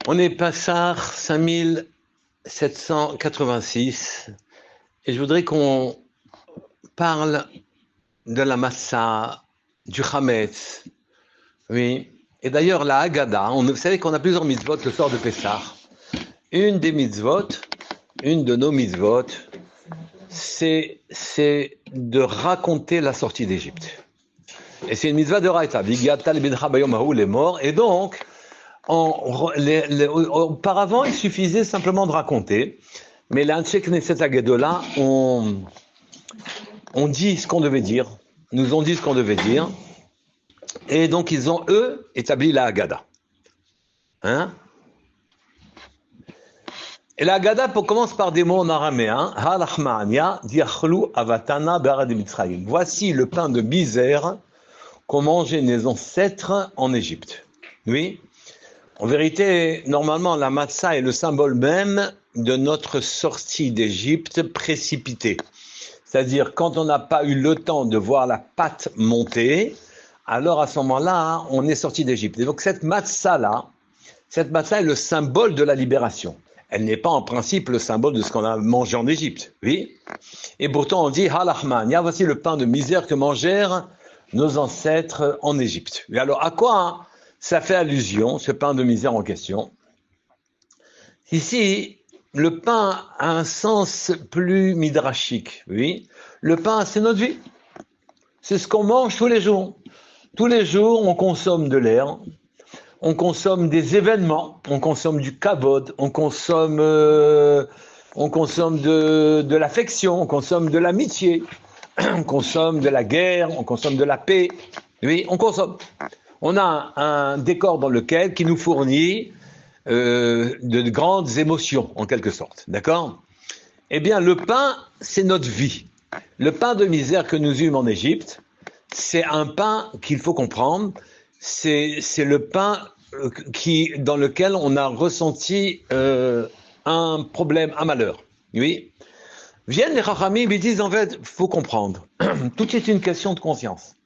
On est Pessah 5786 et je voudrais qu'on parle de la Massa, du Hametz. Oui. Et d'ailleurs, la Haggadah, vous savez qu'on a plusieurs mitzvot le soir de Pessah. Une des mitzvot, une de nos mitzvot, c'est de raconter la sortie d'Égypte. Et c'est une mitzvah de Raïta. Les morts. Et donc, auparavant, il suffisait simplement de raconter. Mais l'Anshe Knesset Agedola, on dit ce qu'on devait dire. Nous ont dit ce qu'on devait dire. Et donc, ils ont, eux, établi la Haggadah. Hein? Et la Haggadah commence par des mots en araméen. Voici le pain de misère qu'ont mangé nos ancêtres en Égypte. Oui. En vérité, normalement, la matzah est le symbole même de notre sortie d'Égypte précipitée. C'est-à-dire, quand on n'a pas eu le temps de voir la pâte monter, alors à ce moment-là, on est sorti d'Égypte. Et donc cette matzah-là, est le symbole de la libération. Elle n'est pas en principe le symbole de ce qu'on a mangé en Égypte. Oui. Et pourtant, on dit, halachmania, voici le pain de misère que mangèrent nos ancêtres en Égypte. Et alors, à quoi ça fait allusion, ce pain de misère en question? Ici, le pain a un sens plus midrashique. Oui. Le pain, c'est notre vie. C'est ce qu'on mange tous les jours. Tous les jours, on consomme de l'air, on consomme des événements, on consomme du kavod, on consomme de l'affection, on consomme de l'amitié, on consomme de la guerre, on consomme de la paix. Oui, on consomme. On a un décor dans lequel qui nous fournit de grandes émotions, en quelque sorte. D'accord? Eh bien, le pain, c'est notre vie. Le pain de misère que nous eûmes en Égypte, c'est un pain qu'il faut comprendre. C'est le pain dans lequel on a ressenti un problème, un malheur. Oui. Viennent les Chachamim, ils disent en fait, faut comprendre. Tout est une question de conscience.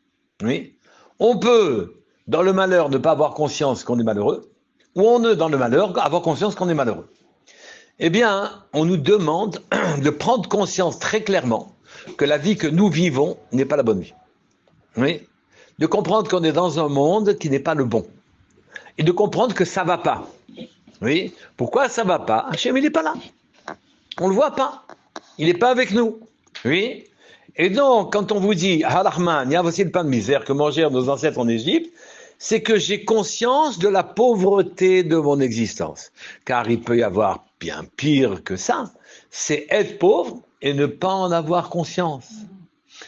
Oui. On peut, dans le malheur, ne pas avoir conscience qu'on est malheureux, ou on peut, dans le malheur, avoir conscience qu'on est malheureux. Eh bien, on nous demande de prendre conscience très clairement que la vie que nous vivons n'est pas la bonne vie. Oui. De comprendre qu'on est dans un monde qui n'est pas le bon. Et de comprendre que ça va pas. Oui. Pourquoi ça va pas? Hachem, il n'est pas là. On le voit pas. Il n'est pas avec nous. Oui. Et donc, quand on vous dit, Halachman, voici le pain de misère que mangèrent nos ancêtres en Égypte, c'est que j'ai conscience de la pauvreté de mon existence. Car il peut y avoir bien pire que ça. C'est être pauvre et ne pas en avoir conscience.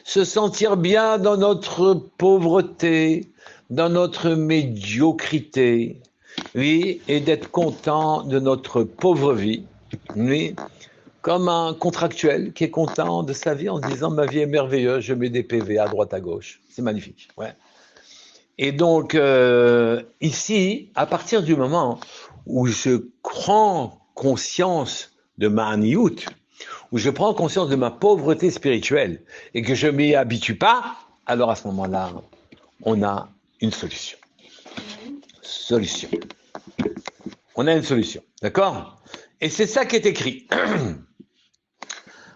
Se sentir bien dans notre pauvreté, dans notre médiocrité, oui, et d'être content de notre pauvre vie, oui, comme un contractuel qui est content de sa vie en disant ma vie est merveilleuse, je mets des PV à droite à gauche, c'est magnifique, ouais. Et donc ici, à partir du moment où je prends conscience de ma aniout, où je prends conscience de ma pauvreté spirituelle et que je ne m'y habitue pas, alors à ce moment-là, on a une solution. On a une solution, d'accord? Et c'est ça qui est écrit.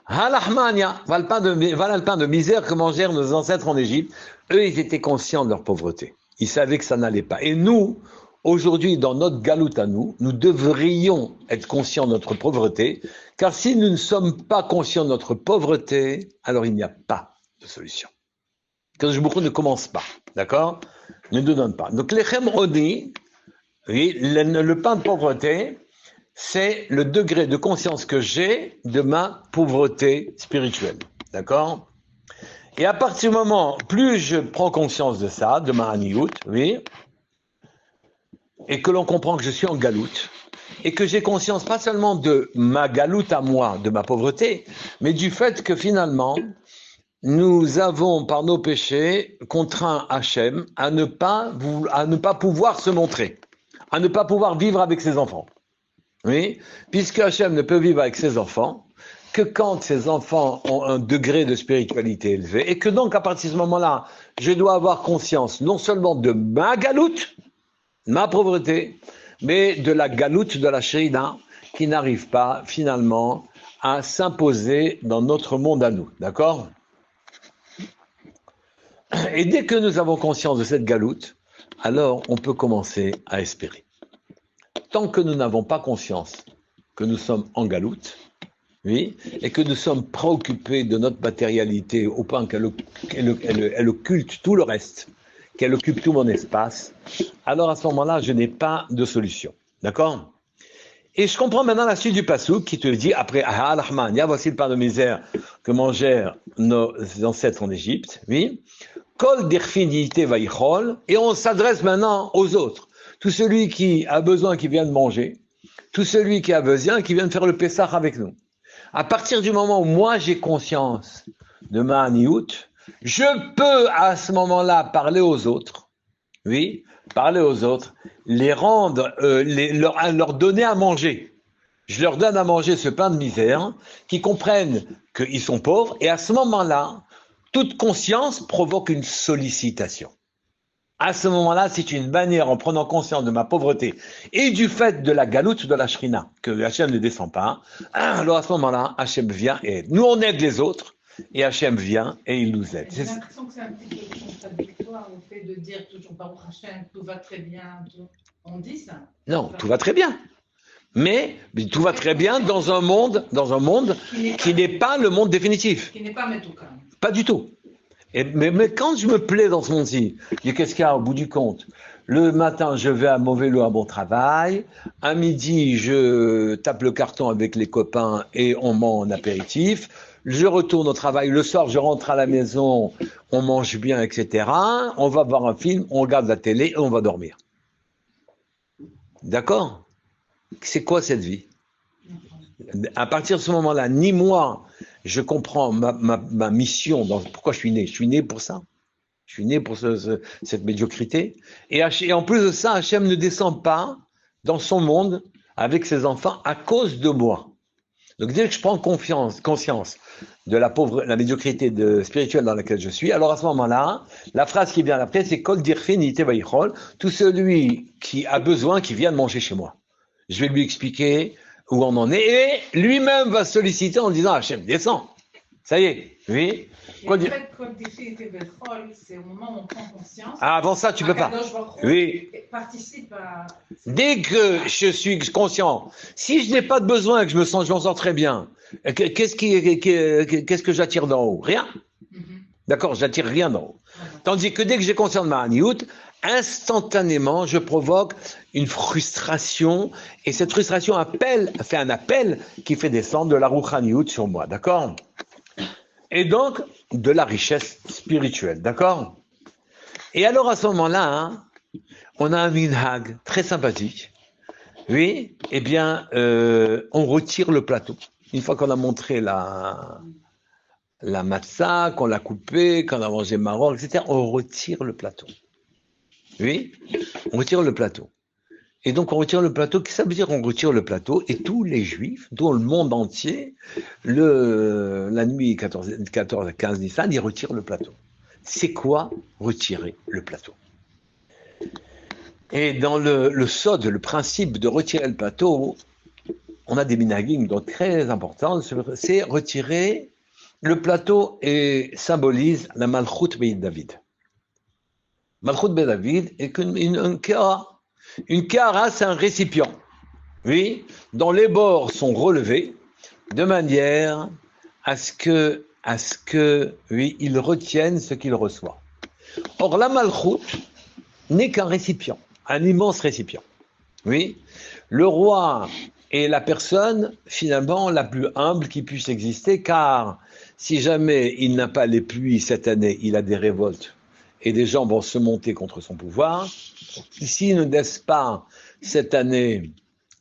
Halachmania, voilà le pain de misère que mangèrent nos ancêtres en Égypte. Eux, ils étaient conscients de leur pauvreté. Ils savaient que ça n'allait pas. Et nous, aujourd'hui, dans notre galoute à nous, nous devrions être conscients de notre pauvreté, car si nous ne sommes pas conscients de notre pauvreté, alors il n'y a pas de solution. Quand beaucoup ne commence pas, d'accord? Ne nous donne pas. Donc, l'Echem Oni, oui, le pain de pauvreté, c'est le degré de conscience que j'ai de ma pauvreté spirituelle, d'accord? Et à partir du moment, plus je prends conscience de ça, de ma aniout, oui, et que l'on comprend que je suis en galoute, et que j'ai conscience pas seulement de ma galoute à moi, de ma pauvreté, mais du fait que finalement, nous avons, par nos péchés, contraint Hachem à ne pas pouvoir se montrer, à ne pas pouvoir vivre avec ses enfants. Oui, puisque Hachem ne peut vivre avec ses enfants que quand ses enfants ont un degré de spiritualité élevé, et que donc à partir de ce moment-là, je dois avoir conscience non seulement de ma galoute, ma pauvreté, mais de la galoute de la shrina qui n'arrive pas finalement à s'imposer dans notre monde à nous. D'accord? Et dès que nous avons conscience de cette galoute, alors on peut commencer à espérer. Tant que nous n'avons pas conscience que nous sommes en galoute, oui, et que nous sommes préoccupés de notre matérialité au point qu'elle occulte tout le reste, qu'elle occupe tout mon espace, alors à ce moment-là, je n'ai pas de solution. D'accord? Et je comprends maintenant la suite du passouk qui te dit, après, ah, Rahman, voici le pain de misère que mangèrent nos ancêtres en Égypte, oui. Kol dirfinité vaïchol, et on s'adresse maintenant aux autres. Tout celui qui a besoin, qui vient de manger, tout celui qui a besoin, qui vient de faire le Pessah avec nous. À partir du moment où moi j'ai conscience de ma haniout, je peux à ce moment-là parler aux autres, oui, parler aux autres, les rendre, leur donner à manger. Je leur donne à manger ce pain de misère, qui comprennent qu'ils sont pauvres, et à ce moment-là, toute conscience provoque une sollicitation. À ce moment-là, c'est une manière, en prenant conscience de ma pauvreté et du fait de la galoute de la shrina, que Hachem ne descend pas, alors à ce moment-là, Hachem vient et aide. Nous, on aide les autres, et Hachem vient et il nous aide. J'ai l'impression que c'est un petit peu contradictoire au fait de dire toujours Baruch Hachem, tout va très bien. Tout... On dit ça? Non, tout va très bien. Mais tout va très bien dans un monde qui n'est pas le monde définitif. Qui n'est pas Metoukan. Pas du tout. Mais quand je me plais dans ce monde-ci, qu'est-ce qu'il y a au bout du compte? Le matin, je vais à mon vélo à mon travail. À midi, je tape le carton avec les copains et on mange en apéritif. Je retourne au travail. Le soir, je rentre à la maison, on mange bien, etc. On va voir un film, on regarde la télé et on va dormir. D'accord? C'est quoi cette vie? À partir de ce moment-là, ni moi, je comprends ma mission, pourquoi je suis né. Je suis né pour ça. Je suis né pour cette médiocrité. Et en plus de ça, Hachem ne descend pas dans son monde avec ses enfants à cause de moi. Donc dès que je prends conscience de la médiocrité spirituelle dans laquelle je suis, alors à ce moment-là, la phrase qui vient après, c'est Kol dirfin ite vayichol, tout celui qui a besoin, qui vient de manger chez moi. Je vais lui expliquer où on en est, et lui-même va solliciter en disant Hachem, descends. Ça y est, oui. Et en fait, Kol dirfin ite vayichol, c'est au moment où on prend conscience. Ah, avant ça, tu peux pas. Oui. Participe à... Dès que je suis conscient, si je n'ai pas de besoin, que je m'en sors très bien, qu'est-ce que j'attire d'en haut? Rien. D'accord, j'attire rien d'en haut. Tandis que dès que j'ai conscience de ma haniout, instantanément, je provoque une frustration, et cette frustration fait un appel qui fait descendre de la rouchaniout sur moi, d'accord? Et donc, de la richesse spirituelle, d'accord? Et alors, à ce moment-là, on a un minhag très sympathique. Oui, eh bien, on retire le plateau. Une fois qu'on a montré la matzah, qu'on l'a coupé, qu'on a mangé marron, etc., on retire le plateau. Oui, on retire le plateau. Et donc, on retire le plateau. Qu'est-ce que ça veut dire on retire le plateau? Et tous les juifs, dans le monde entier, la nuit 14 à 15 Nissan, ils retirent le plateau. C'est quoi retirer le plateau? Et dans le sod, le principe de retirer le plateau, on a des minhagim donc très importants, c'est retirer le plateau et symbolise la Malchut Beit David. Malchut Beit David est une kara. Une kara, c'est un récipient, oui, dont les bords sont relevés de manière à ce que, oui, il retienne ce qu'il reçoit. Or, la Malchut n'est qu'un récipient, un immense récipient. Oui, le roi est la personne finalement la plus humble qui puisse exister, car si jamais il n'a pas les pluies cette année, il a des révoltes et des gens vont se monter contre son pouvoir. S'il ne laisse pas cette année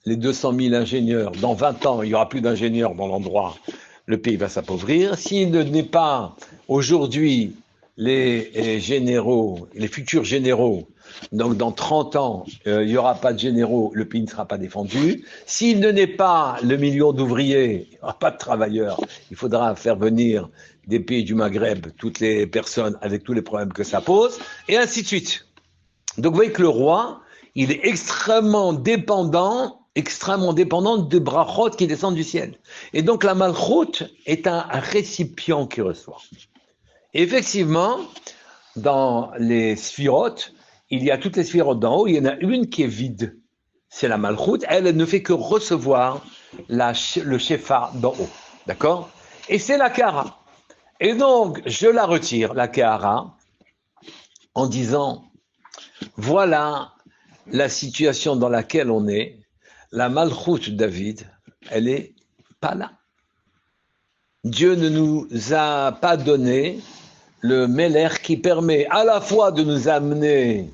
les 200 000 ingénieurs, dans 20 ans, il n'y aura plus d'ingénieurs dans l'endroit, le pays va s'appauvrir. S'il ne n'est pas aujourd'hui les généraux, les futurs généraux, donc dans 30 ans, il n'y aura pas de généraux, le pays ne sera pas défendu. S'il ne naît pas le million d'ouvriers, il n'y aura pas de travailleurs, il faudra faire venir des pays du Maghreb, toutes les personnes avec tous les problèmes que ça pose, et ainsi de suite. Donc vous voyez que le roi, il est extrêmement dépendant de brachot qui descendent du ciel. Et donc la malchut est un récipient qui reçoit. Et effectivement, dans les sphirotes, il y a toutes les sphirotes d'en haut, il y en a une qui est vide. C'est la malchut, elle ne fait que recevoir le shefa d'en haut. D'accord? Et c'est la kara. Et donc, je la retire, la kara, en disant, voilà la situation dans laquelle on est. La malchut David, elle est pas là. Dieu ne nous a pas donné le Meler qui permet à la fois de nous amener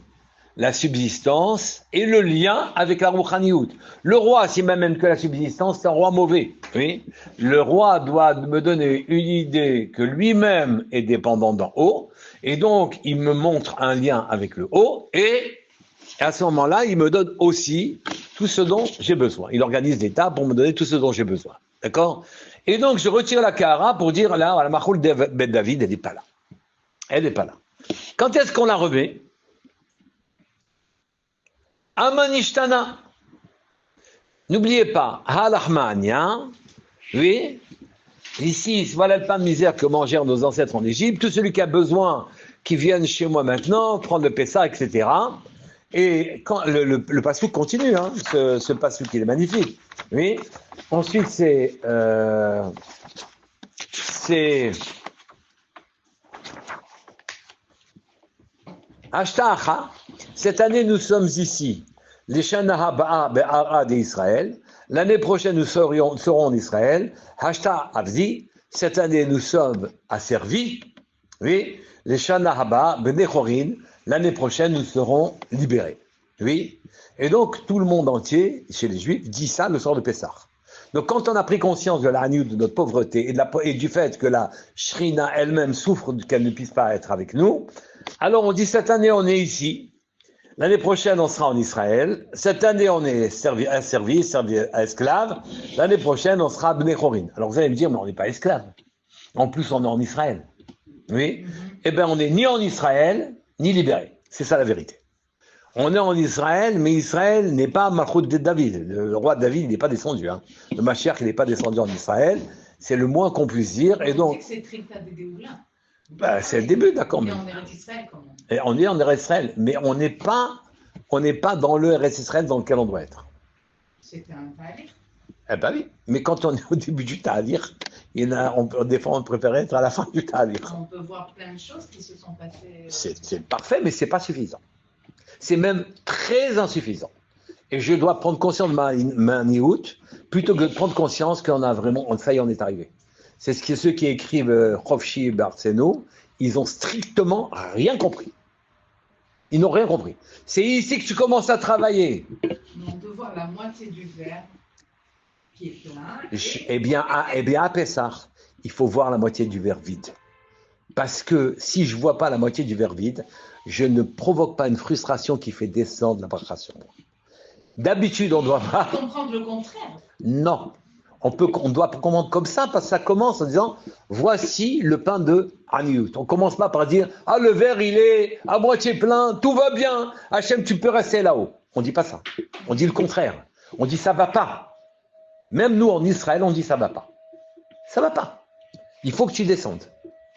la subsistance et le lien avec la Rouchaniout. Le roi, s'il m'amène que la subsistance, c'est un roi mauvais. Oui. Le roi doit me donner une idée que lui-même est dépendant d'en haut, et donc il me montre un lien avec le haut, et à ce moment-là, il me donne aussi tout ce dont j'ai besoin. Il organise des tas pour me donner tout ce dont j'ai besoin. D'accord? Et donc, je retire la Kara pour dire, là, la Machoul Bet David, elle n'est pas là. Elle n'est pas là. Quand est-ce qu'on la remet? Amanishtana. N'oubliez pas, Halachmania, oui, ici, voilà le pain de misère que mangèrent nos ancêtres en Égypte, tout celui qui a besoin, qui vienne chez moi maintenant, prendre le Pessah, etc. Et quand le pasouk continue, hein, ce pasouk, il est magnifique. Oui. Ensuite, c'est Ashtacha. Cette année, nous sommes ici, les Shana Haba'a Be'ara d'Israël. L'année prochaine, nous serons en Israël. Hashta Avdi. Cette année, nous sommes asservis. Oui. Les Shana Haba'a Be'nechorin. L'année prochaine, nous serons libérés. Oui. Et donc, tout le monde entier, chez les Juifs, dit ça le soir de Pessah. Donc, quand on a pris conscience de la haniout, de notre pauvreté et du fait que la Shrina elle-même souffre qu'elle ne puisse pas être avec nous, alors on dit cette année, on est ici. L'année prochaine, on sera en Israël. Cette année, on est servi esclave. L'année prochaine, on sera Bnei Chorin. Alors, vous allez me dire, mais on n'est pas esclave. En plus, on est en Israël. Oui. Eh bien, on n'est ni en Israël, ni libéré. C'est ça la vérité. On est en Israël, mais Israël n'est pas Malchut de David. Le roi de David, il n'est pas descendu. Hein. Le Mashiach, il n'est pas descendu en Israël. C'est le moins qu'on puisse dire. Et donc, c'est Trita de Déoula. Bah, c'est le début, d'accord. Mais on est en Israël quand même. Et on est en Eretz Israël, mais on n'est pas dans le Eretz Israël dans lequel on doit être. C'était un Ta'alir. Eh ben oui, mais quand on est au début du Ta'alir, des fois on préférait être à la fin du Ta'alir. On peut voir plein de choses qui se sont passées. C'est parfait, mais c'est pas suffisant. C'est même très insuffisant. Et je dois prendre conscience de ma niout, plutôt que de prendre conscience qu'on a vraiment, ça y est, on est arrivé. C'est ce que ceux qui écrivent Chofshi et Barceno, ils ont strictement rien compris. Ils n'ont rien compris. C'est ici que tu commences à travailler. On peut voir la moitié du verre qui est plein. Eh bien, à Pessah, il faut voir la moitié du verre vide. Parce que si je ne vois pas la moitié du verre vide, je ne provoque pas une frustration qui fait descendre la bracha sur moi. D'habitude, on doit pas. Comprendre le contraire. Non. On doit comprendre comme ça, parce que ça commence en disant voici le pain de Haniout. On ne commence pas par dire ah, le verre il est à moitié plein, tout va bien, Hachem, tu peux rester là-haut. On ne dit pas ça. On dit le contraire. On dit ça ne va pas. Même nous en Israël, on dit ça ne va pas. Ça ne va pas. Il faut que tu descendes.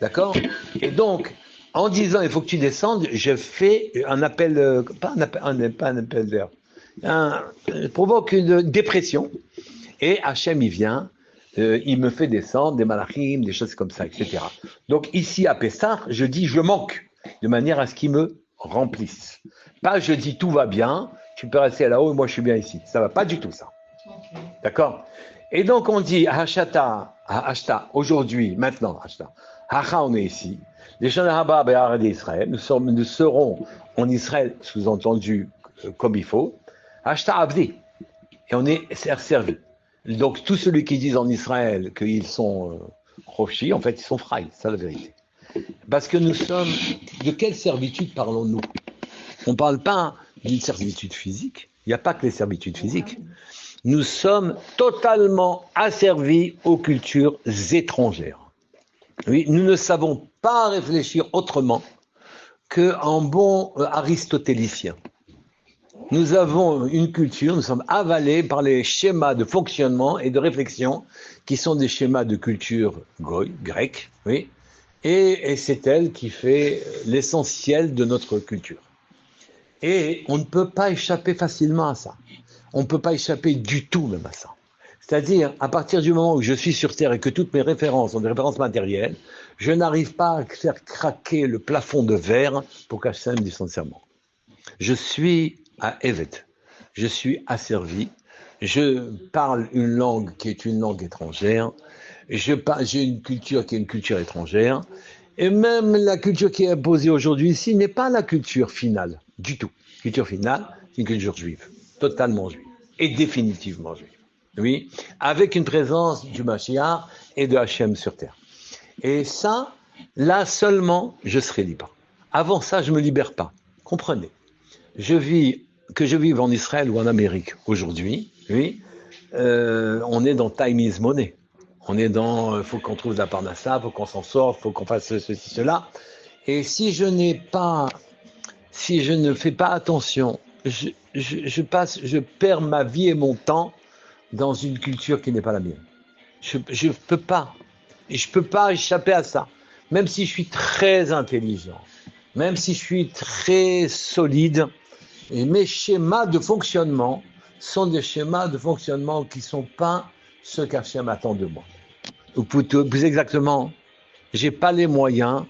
D'accord? Et donc, en disant il faut que tu descendes, je fais un appel, pas un appel d'air, provoque une dépression. Et Hachem, il vient, il me fait descendre des malachim, des choses comme ça, etc. Donc ici, à Pessah, je dis je manque, de manière à ce qu'il me remplisse. Pas je dis tout va bien, tu peux rester là-haut et moi je suis bien ici. Ça va pas du tout ça. Okay. D'accord? Et donc on dit Hashata, aujourd'hui, maintenant, Hashta, Hacha, on est ici. Les Shana Haba Be'ara d'Israël, nous serons en Israël, sous-entendu, comme il faut. Hashta Abdi. Et on est servi. Donc, tous ceux qui disent en Israël qu'ils sont rochis, en fait, ils sont fraïs, c'est la vérité. Parce que nous sommes... De quelle servitude parlons-nous? On ne parle pas d'une servitude physique. Il n'y a pas que les servitudes physiques. Nous sommes totalement asservis aux cultures étrangères. Oui, nous ne savons pas réfléchir autrement qu'en bon aristotélicien. Nous avons une culture, nous sommes avalés par les schémas de fonctionnement et de réflexion qui sont des schémas de culture grecque, oui, et c'est elle qui fait l'essentiel de notre culture. Et on ne peut pas échapper facilement à ça. On ne peut pas échapper du tout même à ça. C'est-à-dire, à partir du moment où je suis sur Terre et que toutes mes références sont des références matérielles, je n'arrive pas à faire craquer le plafond de verre pour qu'Hachem dise son serment. Je suis à Evet, je suis asservi, je parle une langue qui est une langue étrangère, j'ai une culture qui est une culture étrangère, et même la culture qui est imposée aujourd'hui ici n'est pas la culture finale, du tout. La culture finale, c'est une culture juive, totalement juive, et définitivement juive. Oui, avec une présence du Mashiach et de Hachem sur terre. Et ça, là seulement, je serai libre. Avant ça, je ne me libère pas. Comprenez. Que je vive en Israël ou en Amérique aujourd'hui, oui, on est dans time is money. On est dans, faut qu'on trouve de la parnassa, faut qu'on s'en sorte, faut qu'on fasse ceci, cela. Et si je ne fais pas attention, je perds ma vie et mon temps dans une culture qui n'est pas la mienne. Je ne peux pas. Et je ne peux pas échapper à ça. Même si je suis très intelligent, même si je suis très solide, et mes schémas de fonctionnement sont des schémas de fonctionnement qui ne sont pas ceux qu'Hachem attend de moi. Ou plus exactement, je n'ai pas les moyens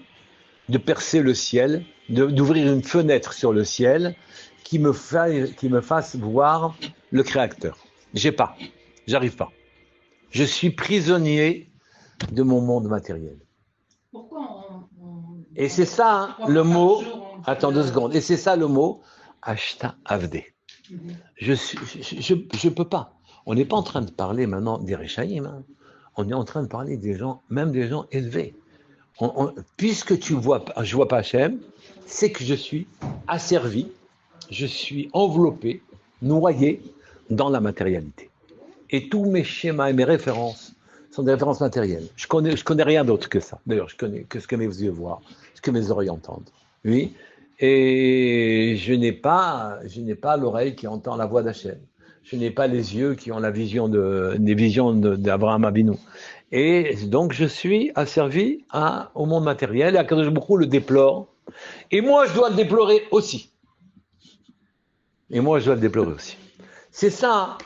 de percer le ciel, d'ouvrir une fenêtre sur le ciel qui me fasse voir le Créateur. J'arrive pas. Je suis prisonnier de mon monde matériel. Pourquoi Et c'est ça le mot. Attends 2 secondes. Et c'est ça le mot Ashta Avdé. Je peux pas. On n'est pas en train de parler maintenant des Réchaïm. Hein. On est en train de parler des gens, même des gens élevés. Puisque je vois pas Hachem, c'est que je suis asservi, je suis enveloppé, noyé dans la matérialité. Et tous mes schémas et mes références sont des références matérielles. Je connais rien d'autre que ça. D'ailleurs, je connais que ce que mes yeux voient, ce que mes oreilles entendent. Oui. Et je n'ai pas l'oreille qui entend la voix d'Hachem. Je n'ai pas les yeux qui ont des visions d'Abraham Avinu. Et donc, je suis asservi au monde matériel et Akadosh Baruch Hu le déplore. Et moi, je dois le déplorer aussi. C'est ça,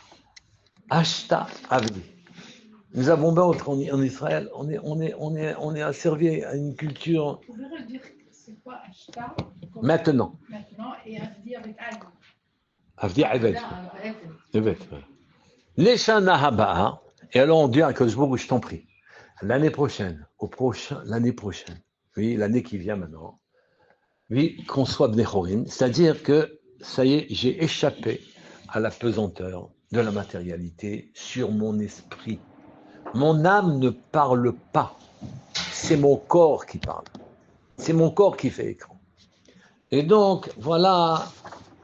Ashta Avdi. Nous avons bien en Israël, on est asservi à une culture. Vous pouvez redire c'est quoi Ashta Maintenant, et Avdi avec Aïe. Avdi Aved. Les Shana Haba'a, et alors on dit à Akadosh Baruch Hu, je t'en prie, l'année prochaine, oui, l'année qui vient maintenant, oui, qu'on soit Bnei Chorin, c'est-à-dire que, ça y est, j'ai échappé à la pesanteur de la matérialité sur mon esprit. Mon âme ne parle pas, c'est mon corps qui parle. C'est mon corps qui fait écran. Et donc, voilà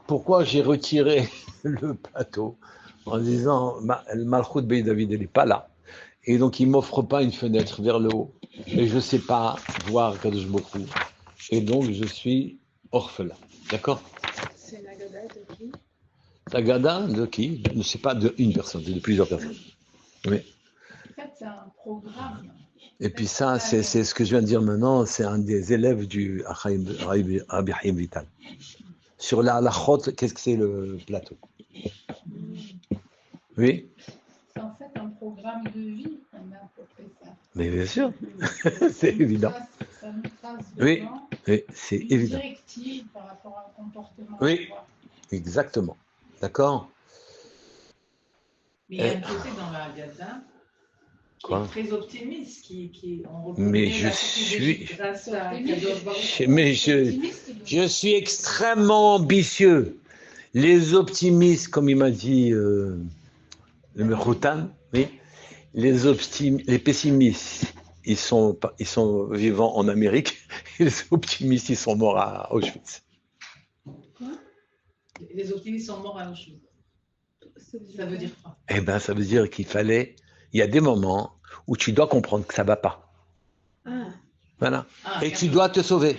pourquoi j'ai retiré le plateau en disant, le Malchut Bey David, elle n'est pas là. Et donc, il ne m'offre pas une fenêtre vers le haut. Et je ne sais pas voir Kadosh Baruch Hu. Et donc, je suis orphelin. D'accord? C'est la Gada de qui? La Gada de qui? Je ne sais pas d'une personne, c'est de plusieurs personnes. Oui. En fait, c'est un programme. Et puis ça, c'est ce que je viens de dire maintenant, c'est un des élèves du Rabbi Chaim Vital. Sur la halachot, qu'est-ce que c'est le plateau? Oui? C'est en fait un programme de vie qu'on a pour faire ça. Mais bien sûr, c'est évident. Ça nous trace Oui, dedans oui, c'est une évident. directive par rapport à un comportement. Oui. Exactement. D'accord? Mais il y a un côté dans la Gada qui est très optimiste, qui on Mais je suis extrêmement ambitieux. Les optimistes, comme il m'a dit le Mechoutan, oui, les pessimistes, ils sont vivants en Amérique, et les optimistes, ils sont morts à Auschwitz. Quoi? Les optimistes sont morts à Auschwitz. Ça veut dire quoi? Eh bien, ça veut dire il y a des moments où tu dois comprendre que ça ne va pas. Ah. Voilà. Et tu dois te sauver.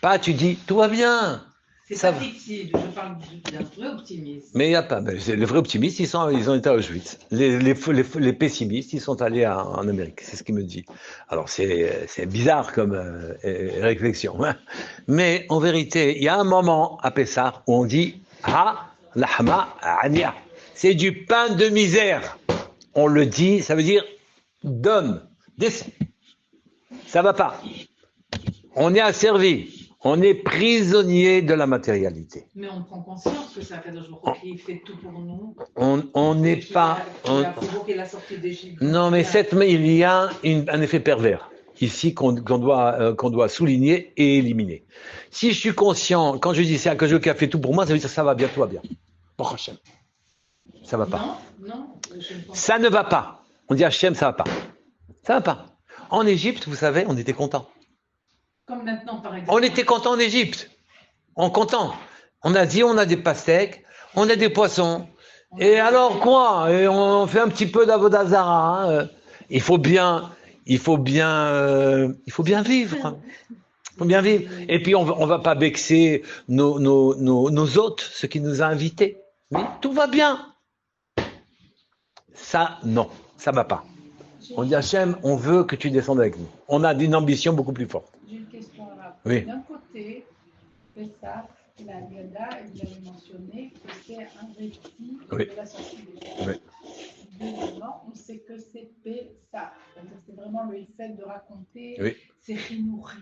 Pas, tu dis, tout va bien. C'est Ça pas va. fictif, je parle d'un vrai optimiste. Mais il n'y a pas. Les vrais optimistes, ils ont été à Auschwitz. Les pessimistes, ils sont allés en Amérique. C'est ce qu'il me dit. Alors, c'est bizarre comme réflexion. Hein. Mais en vérité, il y a un moment à Pessah où on dit Ha, lahma, ania. C'est du pain de misère. On le dit, ça veut dire donne, descends. Ça va pas. On est asservi. On est prisonnier de la matérialité. Mais on prend conscience que c'est Akadosh Baruch Hu qui fait tout pour nous. On n'est pas. Il a provoqué la sortie d'Égypte. Non, mais il y a un effet pervers ici qu'on doit souligner et éliminer. Si je suis conscient, quand je dis c'est Akadosh qui a fait tout pour moi, ça veut dire que ça va bien, tout va bien. Bon, Hachem, ça va pas. Non, je ne pense Ça ne va pas. On dit Hachem, ça va pas. Ça va pas. En Égypte, vous savez, on était content. comme maintenant, par exemple. On était content en Égypte. On est content. On a dit, on a des pastèques, on a des poissons. Et alors quoi? Et on fait un petit peu d'avodazara. Hein. Il faut bien vivre. Il faut bien vivre. Et puis on va pas vexer nos hôtes, ceux qui nous ont invités. Mais tout va bien. Ça, non, ça va pas. On dit Hachem, on veut que tu descendes avec nous. On a une ambition beaucoup plus forte. J'ai une question là. Oui. D'un côté, Pessah, la Gada, vous avez mentionné que c'est un récit Oui. de la sortie des Oui. Deuxièmement, on sait que c'est Pessah. C'est vraiment le fait de raconter Oui. c'est Chinouri.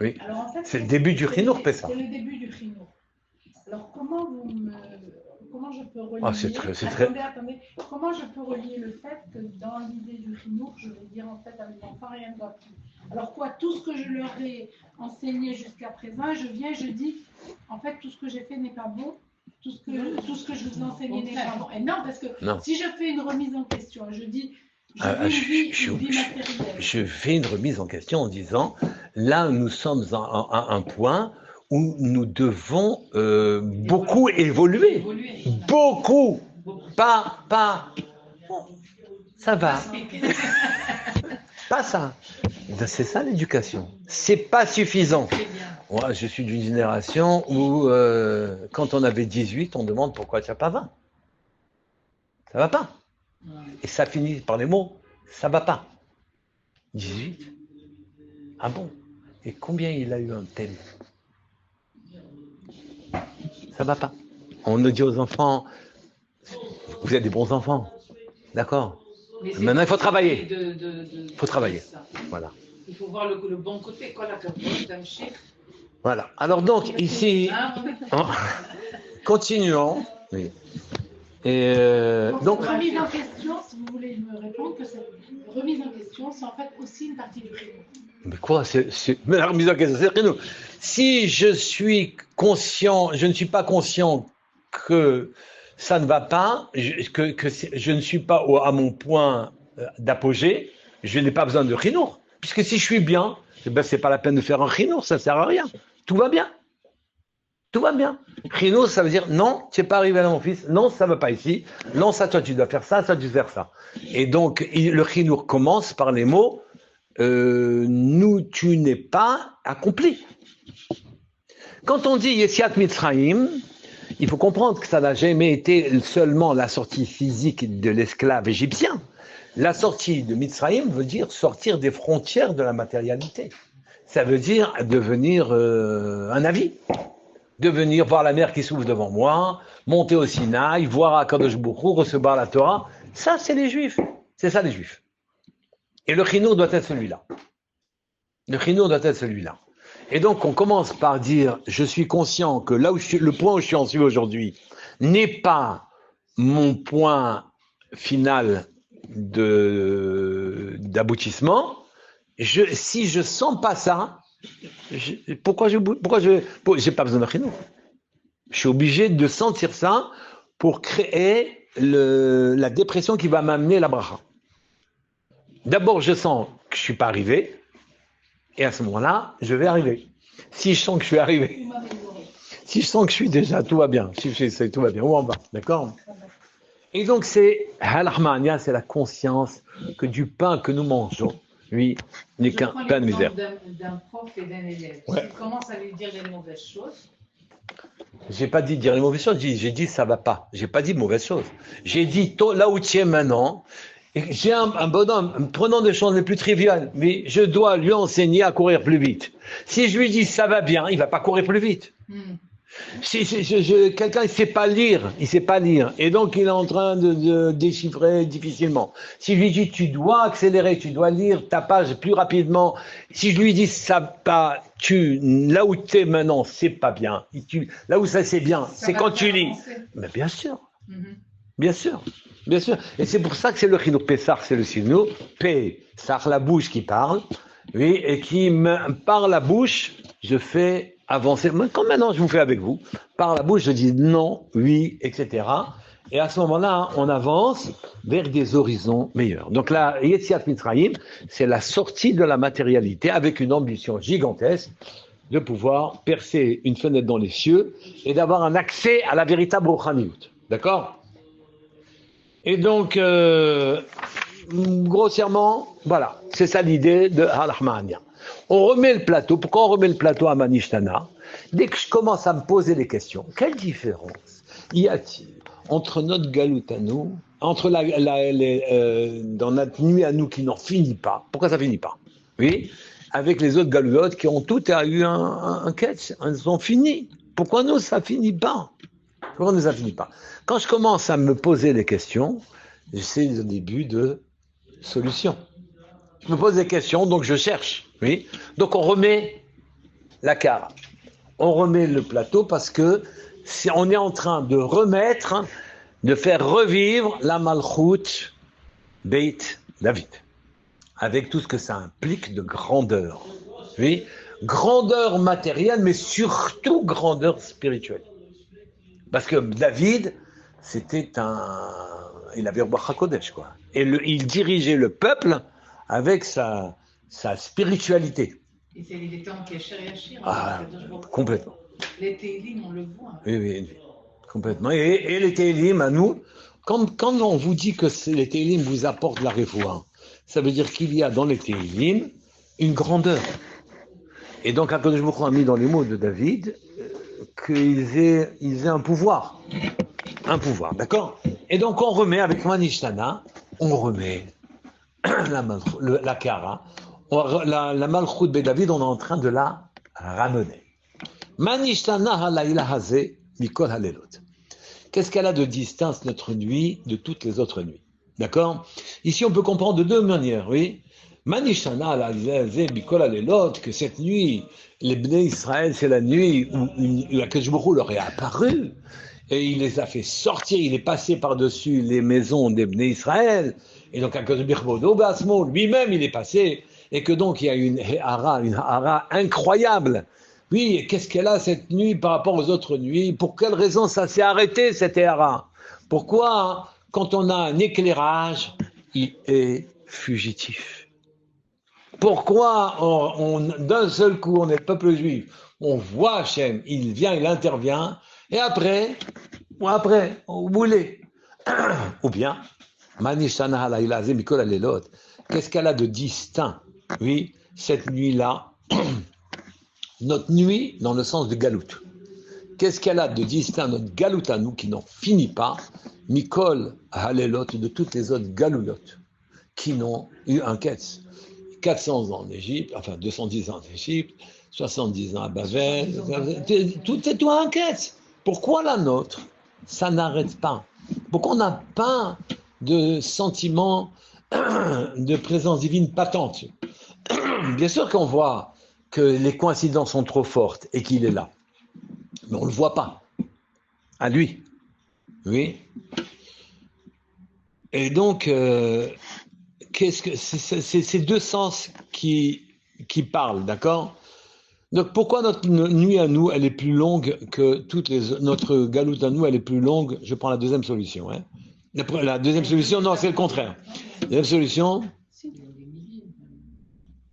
Oui. Alors en fait, C'est le début du Chinour, Pessah. C'est le début du Chinour. Alors comment je peux relier Attendez. Comment je peux relier le fait que dans l'idée du Chinour, je vais dire en fait à mes enfants rien ne va plus. Alors quoi, tout ce que je leur ai enseigné jusqu'à présent, je viens, je dis en fait tout ce que j'ai fait n'est pas bon. Tout ce que je vous ai enseigné n'est pas bon. Et non, parce que si je fais une remise en question, je dis je fais une remise en question en disant là nous sommes à un point où nous devons beaucoup évoluer. Beaucoup. Pas. Ça va. Pas ça. C'est ça l'éducation. C'est pas suffisant. Moi, je suis d'une génération où quand on avait 18, on demande pourquoi tu n'as pas 20. Ça va pas. Et ça finit par les mots, ça va pas. 18. Ah bon? Et combien il a eu un tel? Ça va pas. On nous dit aux enfants, vous êtes des bons enfants. D'accord. Maintenant, il faut travailler. Il faut travailler. Voilà. Il faut voir le bon côté. Quoi, la capote d'un chiffre. Voilà. Alors donc, ici, continuons. Oui. Et donc, remise en question, si vous voulez me répondre, que cette remise en question, c'est en fait aussi une partie du Chinour. Mais quoi, mais la remise en question, c'est Chinour. Si je suis conscient, je ne suis pas conscient que ça ne va pas, que je ne suis pas à mon point d'apogée, je n'ai pas besoin de Chinour. Puisque si je suis bien, ben, c'est pas la peine de faire un Chinour, ça ne sert à rien. Tout va bien. Tout va bien. Chinour, ça veut dire non, tu n'es pas arrivé là, mon fils. Non, ça ne va pas ici. Non, ça, toi, tu dois faire ça, ça, tu dois faire ça. Et donc, le Chinour commence par les mots nous, tu n'es pas accompli. Quand on dit Yessiat Mitzrayim, il faut comprendre que ça n'a jamais été seulement la sortie physique de l'esclave égyptien. La sortie de Mitzrayim veut dire sortir des frontières de la matérialité. Ça veut dire devenir un avis. De venir voir la mer qui s'ouvre devant moi, monter au Sinaï, voir Akadosh Baruch Hu, recevoir la Torah. Ça, c'est les Juifs. C'est ça, les Juifs. Et le Chinour doit être celui-là. Le Chinour doit être celui-là. Et donc, on commence par dire, je suis conscient que là où le point où je suis en suis aujourd'hui n'est pas mon point final d'aboutissement. Si je sens pas ça, pourquoi j'ai pas besoin de Chinour? Je suis obligé de sentir ça pour créer la dépression qui va m'amener la bracha. D'abord, je sens que je suis pas arrivé, et à ce moment-là, je vais arriver. Si je sens que je suis arrivé, si je sens que je suis déjà, tout va bien. Tout va bien, ou en bas, d'accord? Et donc, c'est Halachmania, c'est la conscience que du pain que nous mangeons, lui, n'est qu'un pain de misère. D'un prof et d'un élève. Ouais. S'il commence à lui dire les mauvaises choses, J'ai pas dit dire les mauvaises choses, j'ai dit ça va pas. J'ai pas dit mauvaise chose. J'ai dit là où tu es maintenant, j'ai un bonhomme, prenant des choses les plus triviales, mais je dois lui enseigner à courir plus vite. Si je lui dis ça va bien, il va pas courir plus vite. Si quelqu'un il sait pas lire, et donc il est en train de déchiffrer difficilement. Si je lui dis tu dois accélérer, tu dois lire ta page plus rapidement, si je lui dis ça pas, là où tu es maintenant, c'est pas bien. Là où ça c'est bien, c'est quand tu lis. Mais bien sûr, bien sûr, bien sûr. Et c'est pour ça que c'est le Chinour Pessar, c'est le Chinour Pessar, la bouche qui parle, oui, et qui par la bouche, je fais avancer, comme maintenant je vous fais avec vous, par la bouche je dis non, oui, etc. Et à ce moment-là, on avance vers des horizons meilleurs. Donc là, Yetziat Mitzrayim, c'est la sortie de la matérialité avec une ambition gigantesque de pouvoir percer une fenêtre dans les cieux et d'avoir un accès à la véritable Ruchaniyut. D'accord? Et donc, grossièrement, voilà, c'est ça l'idée de Al-Rahmania. On remet le plateau. Pourquoi on remet le plateau à Manishtana? Dès que je commence à me poser des questions, quelle différence y a-t-il entre notre galout à nous, entre dans notre nuit à nous qui n'en finit pas? Pourquoi ça finit pas? Oui, avec les autres galoulotes qui ont toutes eu un catch, elles ont fini. Pourquoi nous ça finit pas? Pourquoi nous ça finit pas? Quand je commence à me poser des questions, c'est le début de solution. Je me pose des questions, donc je cherche. Oui. Donc on remet la carte, on remet le plateau parce que on est en train de remettre, de faire revivre la Malchut Beit David, avec tout ce que ça implique de grandeur. Oui. Grandeur matérielle, mais surtout grandeur spirituelle. Parce que David, il avait Ruach HaKodesh, quoi. Et il dirigeait le peuple avec sa spiritualité. Et il était en Kesher Yashir. Complètement. Les Télim, on le voit. Oui, complètement. Et les Télim, à nous, quand on vous dit que les Télim vous apportent la réfoua, ça veut dire qu'il y a dans les Télim une grandeur. Et donc, HaKadosh Baruch Hu a mis dans les mots de David qu'ils aient un pouvoir. Un pouvoir, d'accord? Et donc, on remet avec Manishtana, on remet la Kara, la Malchut Beit David, on est en train de la ramener. Manishtana halayla hazeh mikol halelot. Qu'est-ce qu'elle a de distinct notre nuit de toutes les autres nuits? D'accord? Ici, on peut comprendre de deux manières, oui. Manishtana halayla hazeh mikol halelot, que cette nuit, les Bnei Israël, c'est la nuit où la Kadosh Baruch Hu leur est apparu. Et il les a fait sortir, il est passé par-dessus les maisons des Bnei Israël. Et donc, lui-même, il est passé. Et que donc, il y a une hara incroyable. Oui, et qu'est-ce qu'elle a cette nuit par rapport aux autres nuits? Pour quelle raison ça s'est arrêté, cette hara? Pourquoi, quand on a un éclairage, il est fugitif? Pourquoi, d'un seul coup, on est le peuple juif, on voit Hachem, il vient, il intervient, et après, on voulait. Ou bien, qu'est-ce qu'elle a de distinct? Oui, cette nuit-là, notre nuit dans le sens de galout. Qu'est-ce qu'elle a de distinct, notre galout à nous, qui n'en finit pas, Mikol Halelot, de toutes les autres galoulotes, qui n'ont eu un ketz. 400 ans en Égypte, enfin 210 ans en Égypte, 70 ans à Babel, tout est tout un ketz. Pourquoi la nôtre, ça n'arrête pas? Pourquoi on n'a pas de sentiment de présence divine patente? Bien sûr qu'on voit que les coïncidences sont trop fortes et qu'il est là, mais on ne le voit pas. À lui. Oui. Et donc, qu'est-ce que c'est ces deux sens qui parlent, d'accord? Donc pourquoi notre nuit à nous, elle est plus longue que toutes les autres? Notre galoute à nous, elle est plus longue. Je prends la deuxième solution. Hein. La deuxième solution, non, c'est le contraire. La deuxième solution,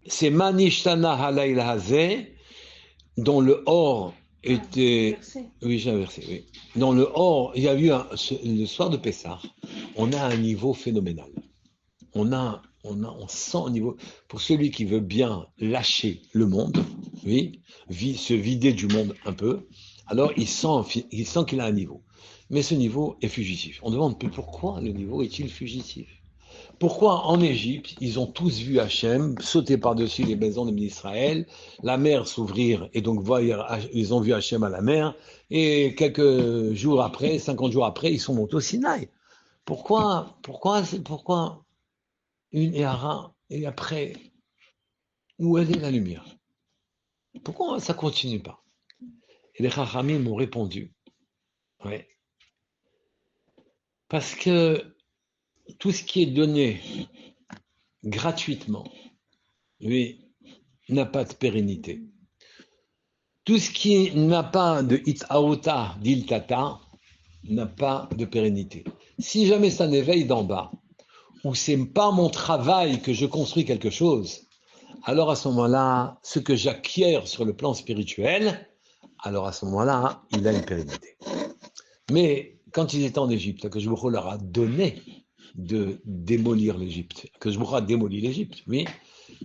c'est Manishtana Halayla Hazeh, dont le or était. Oui, j'ai inversé, oui. Dans le or, il y a eu le soir de Pessah, on a un niveau phénoménal. On sent au niveau, pour celui qui veut bien lâcher le monde, oui, se vider du monde un peu, alors il sent qu'il a un niveau. Mais ce niveau est fugitif. On demande pourquoi le niveau est-il fugitif? Pourquoi en Égypte, ils ont tous vu Hachem sauter par-dessus les maisons d'Israël, la mer s'ouvrir, et donc ils ont vu Hachem à la mer, et quelques jours après, 50 jours après, ils sont montés au Sinaï. Pourquoi une Éhara, et après, où est la lumière? Pourquoi ça ne continue pas? Et les Chachamim m'ont répondu, ouais, parce que tout ce qui est donné gratuitement, lui, n'a pas de pérennité. Tout ce qui n'a pas de it'aota d'iltata n'a pas de pérennité. Si jamais ça n'éveille d'en bas, ou c'est pas mon travail que je construis quelque chose, alors à ce moment-là, ce que j'acquiers sur le plan spirituel, alors à ce moment-là, il a une pérennité. Mais quand ils étaient en Égypte, que je leur a donné de démolir l'Égypte, que je a démoli l'Égypte, oui,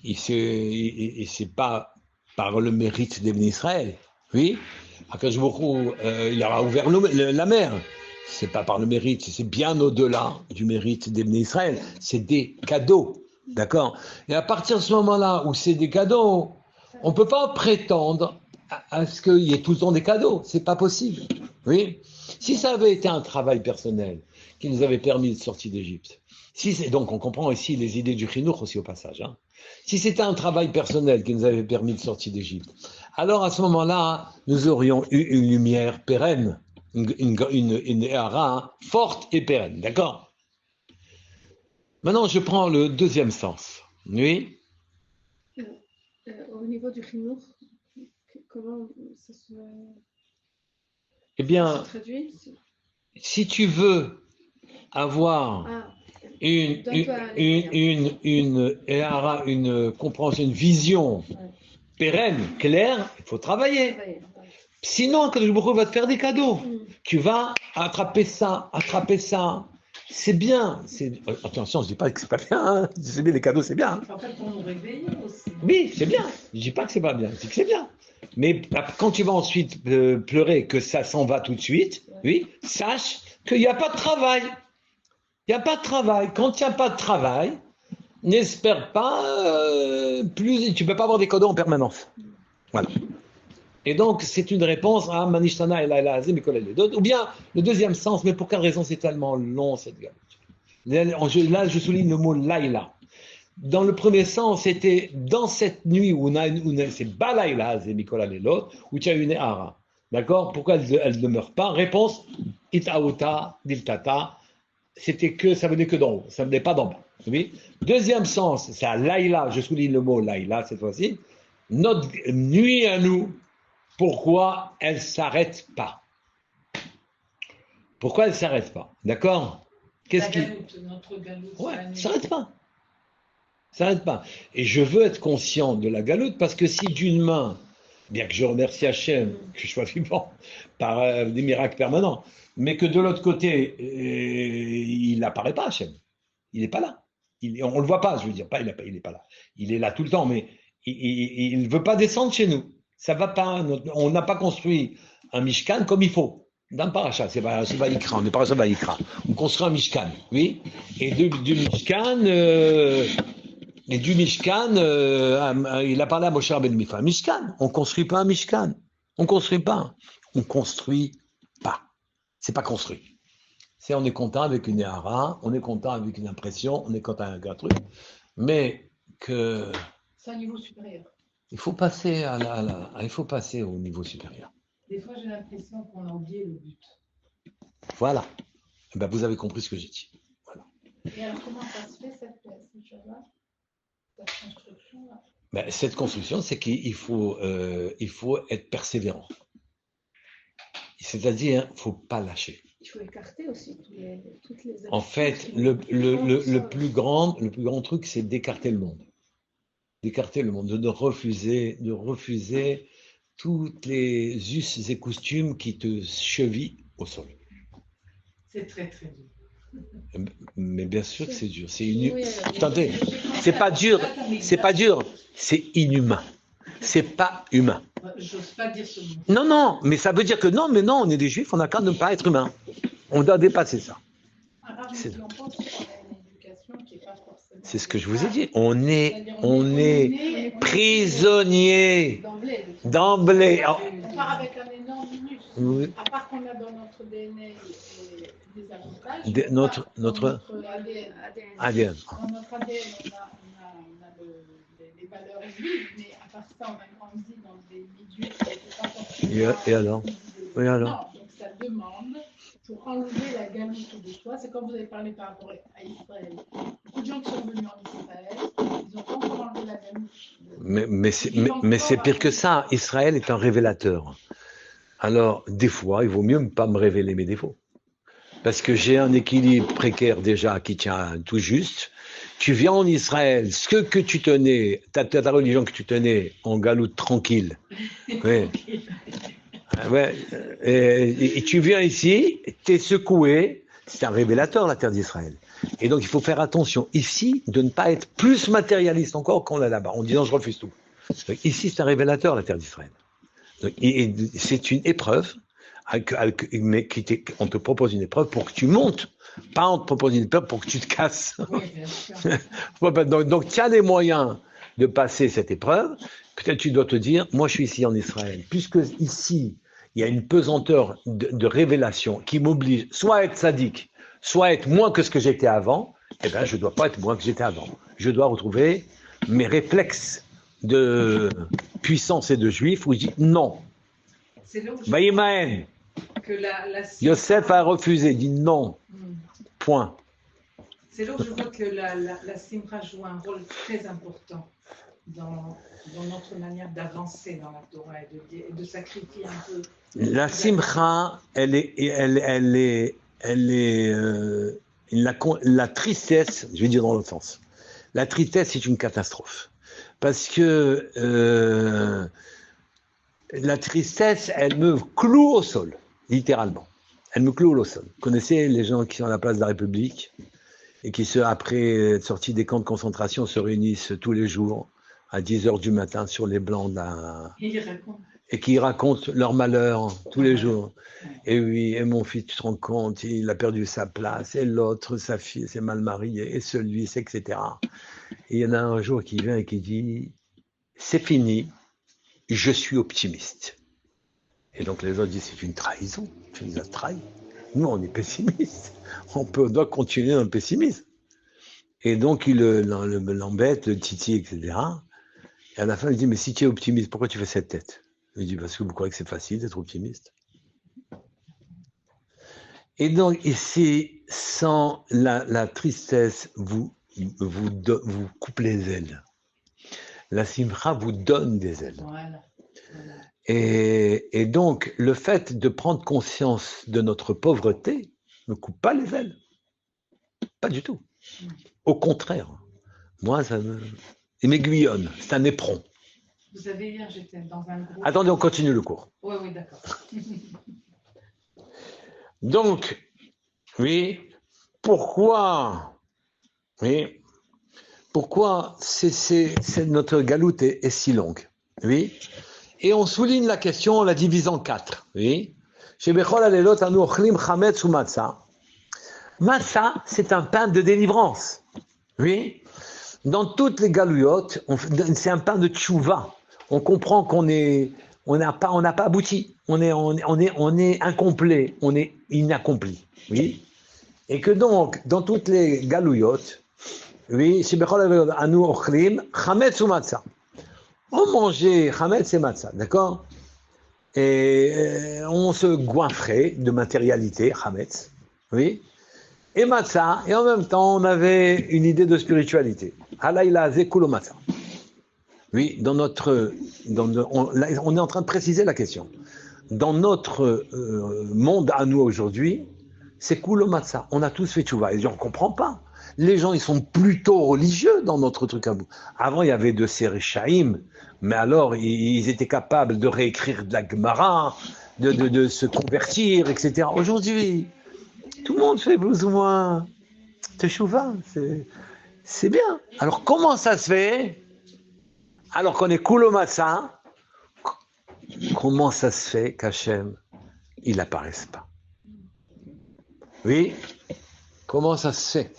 et c'est pas par le mérite d'Ibn Israël, oui, il leur a ouvert la mer, c'est pas par le mérite, c'est bien au-delà du mérite d'Ibn Israël, c'est des cadeaux, d'accord? Et à partir de ce moment-là où c'est des cadeaux, on peut pas prétendre à ce qu'il y ait tout le temps des cadeaux, c'est pas possible, oui. Si ça avait été un travail personnel qui nous avait permis de sortir d'Égypte, donc on comprend ici les idées du Chinour aussi au passage, hein. Si c'était un travail personnel qui nous avait permis de sortir d'Égypte, alors à ce moment-là, nous aurions eu une lumière pérenne, une Éhara forte et pérenne, d'accord? Maintenant, je prends le deuxième sens, oui. Au niveau du Chinour, comment ça se... Eh bien, si tu veux avoir une compréhension, une vision pérenne, claire, il faut travailler. Sinon, quand le Baruch va te faire des cadeaux, tu vas attraper ça. C'est bien. Attention, je ne dis pas que c'est pas bien. Hein. C'est bien, les cadeaux, c'est bien. En fait, pour nous réveiller aussi. Oui, c'est bien. Je ne dis pas que c'est pas bien. Je dis que c'est bien. Mais quand tu vas ensuite pleurer que ça s'en va tout de suite, oui, sache qu'il n'y a pas de travail. Il n'y a pas de travail. Quand il n'y a pas de travail, n'espère pas plus. Tu ne peux pas avoir des cadeaux en permanence. Voilà. Et donc, c'est une réponse à Manishtana et Laila Azim et Kolel Edot. Ou bien, le deuxième sens, mais pour quelle raison c'est tellement long cette galoute? Là, je souligne le mot Laila. Dans le premier sens, c'était dans cette nuit où c'est Balaïla Azim et Kolel Edot, où tu as une Éhara. D'accord? Pourquoi elle ne meurt pas? Réponse Itaouta, Diltata. C'était que, ça venait que d'en haut, ça venait pas d'en bas. Oui? Deuxième sens, c'est à Laïla, je souligne le mot Laïla cette fois-ci. Notre nuit à nous, pourquoi elle ne s'arrête pas? Pourquoi elle ne s'arrête pas? D'accord? Notre galoute. Ouais, elle ne s'arrête pas. S'arrête pas. Et je veux être conscient de la galoute parce que si d'une main, bien que je remercie Hachem, que je sois vivant par des miracles permanents, mais que de l'autre côté, il n'apparaît pas Hachem. Il n'est pas là. On ne le voit pas, je veux dire. Il n'est pas là. Il est là tout le temps, mais il ne veut pas descendre chez nous. Ça va pas. On n'a pas construit un Mishkan comme il faut. Dans le paracha, c'est Vaïkra, on n'est pas Vaïkra. On construit un Mishkan, oui. Et du Mishkan, il a parlé à Moshe Rabbeinu Mifa. Mishkan, on ne construit pas un Mishkan. On ne construit pas. On ne construit pas. C'est pas construit. On est content avec une Éhara, on est content avec une impression, on est content avec un truc, mais que... C'est un niveau supérieur. Il faut passer il faut passer au niveau supérieur. Des fois, j'ai l'impression qu'on a oublié le but. Voilà. Ben, vous avez compris ce que j'ai dit. Voilà. Et alors, comment ça se fait, cette chose-là? Cette construction-là? Ben, cette construction, c'est qu'il faut être persévérant. C'est-à-dire, il ne faut pas lâcher. Il faut écarter aussi toutes les en fait, le plus grand truc, c'est d'écarter le monde. D'écarter le monde, de refuser toutes les us et coutumes qui te chevillent au sol. C'est très, très dur. Mais bien sûr que c'est dur. C'est inhumain. Attendez, c'est pas dur, c'est inhumain. C'est pas humain. J'ose pas dire ce mot. Non, non, mais ça veut dire que non, mais non, on est des juifs, on n'a qu'à ne pas être humains. On doit dépasser ça. C'est ce que je vous ai dit. On est prisonnier d'emblée. On part avec un énorme minus. Oui. À part qu'on a dans notre DNA des avantages. Notre ADN. Dans notre ADN, on a les valeurs juives, mais à part ça, on a grandi dans des milieux qui n'étaient pas forcément. Et alors? Oui, alors? Non, donc ça demande, pour enlever la galoute de soi, c'est comme vous avez parlé par rapport à Israël. Beaucoup de gens qui sont venus en Israël, ils ont pas encore enlevé la galoute. Mais c'est pire que ça. Israël est un révélateur. Alors, des fois, il vaut mieux ne pas me révéler mes défauts. Parce que j'ai un équilibre précaire déjà qui tient tout juste. Tu viens en Israël, ce que tu tenais, ta religion que tu tenais en galoute tranquille. Ouais. Ouais. Et tu viens ici, tu es secoué. C'est un révélateur, la terre d'Israël. Et donc, il faut faire attention ici de ne pas être plus matérialiste encore qu'on est là-bas, en disant je refuse tout. Donc, ici, c'est un révélateur, la terre d'Israël. Et c'est une épreuve, mais on te propose une épreuve pour que tu montes, pas on te propose une épreuve pour que tu te casses. Oui, bien sûr. donc tu as les moyens de passer cette épreuve. Peut-être tu dois te dire, moi je suis ici en Israël, puisque ici, il y a une pesanteur de révélation qui m'oblige soit à être sadique, soit à être moins que ce que j'étais avant, eh bien je ne dois pas être moins que j'étais avant. Je dois retrouver mes réflexes de puissance et de juif où je dis non. C'est là où Baïmaen, que la Yosef a refusé, il dit non. Point. C'est là où je vois que la simra joue un rôle très important dans notre manière d'avancer dans la Torah et de sacrifier un peu. La simra, la tristesse, je vais dire dans l'autre sens. La tristesse, c'est une catastrophe. Parce que la tristesse, elle me cloue au sol, littéralement. Elle me cloue au sol. Vous connaissez les gens qui sont à la place de la République et qui, après être sortis des camps de concentration, se réunissent tous les jours à 10h du matin sur les blancs et qui racontent leur malheur tous les jours. Et oui, et mon fils, tu te rends compte, il a perdu sa place, et l'autre, sa fille s'est mal mariée, et celui, etc. Et il y en a un jour qui vient et qui dit, c'est fini, je suis optimiste. Et donc les autres disent, c'est une trahison, tu nous as trahis. Nous, on est pessimistes, on doit continuer dans le pessimisme. Et donc il l'embête, le titille, etc. Et à la fin, il dit, mais si tu es optimiste, pourquoi tu fais cette tête? Il dit, parce que vous croyez que c'est facile d'être optimiste. Et donc ici, sans la tristesse, vous coupe les ailes. La simcha vous donne des ailes. Voilà. Et donc, le fait de prendre conscience de notre pauvreté ne coupe pas les ailes. Pas du tout. Au contraire. Moi, il m'aiguillonne. C'est un éperon. Vous savez, hier, j'étais dans un groupe. Attendez, on continue le cours. Oui, d'accord. Donc, oui, pourquoi notre galoute est si longue? Oui. Et on souligne la question, on la divise en 4. Oui. Matzah, c'est un pain de délivrance. Oui. Dans toutes les galouillottes, c'est un pain de tchouva. On comprend qu'on n'a pas abouti. On est incomplet, on est inaccompli. Oui. Et que donc, dans toutes les galouillottes, oui, on mangeait chametz et matzah, d'accord? Et on se goinfrait de matérialité, chametz, oui, et matzah, et en même temps, on avait une idée de spiritualité. Halayla zekulo matzah. Oui, on est en train de préciser la question. Dans notre monde à nous aujourd'hui, c'est kulo matzah. On a tous fait tchouva. Et on ne comprend pas. Les gens, ils sont plutôt religieux dans notre truc à vous. Avant, il y avait de ces réchaïm, mais alors, ils étaient capables de réécrire de la Gemara, de se convertir, etc. Aujourd'hui, tout le monde fait plus ou moins teshuva. C'est bien. Alors, comment ça se fait, alors qu'on est kulo matzah, comment ça se fait qu'Hachem, il n'apparaisse pas? Oui? Comment ça se fait?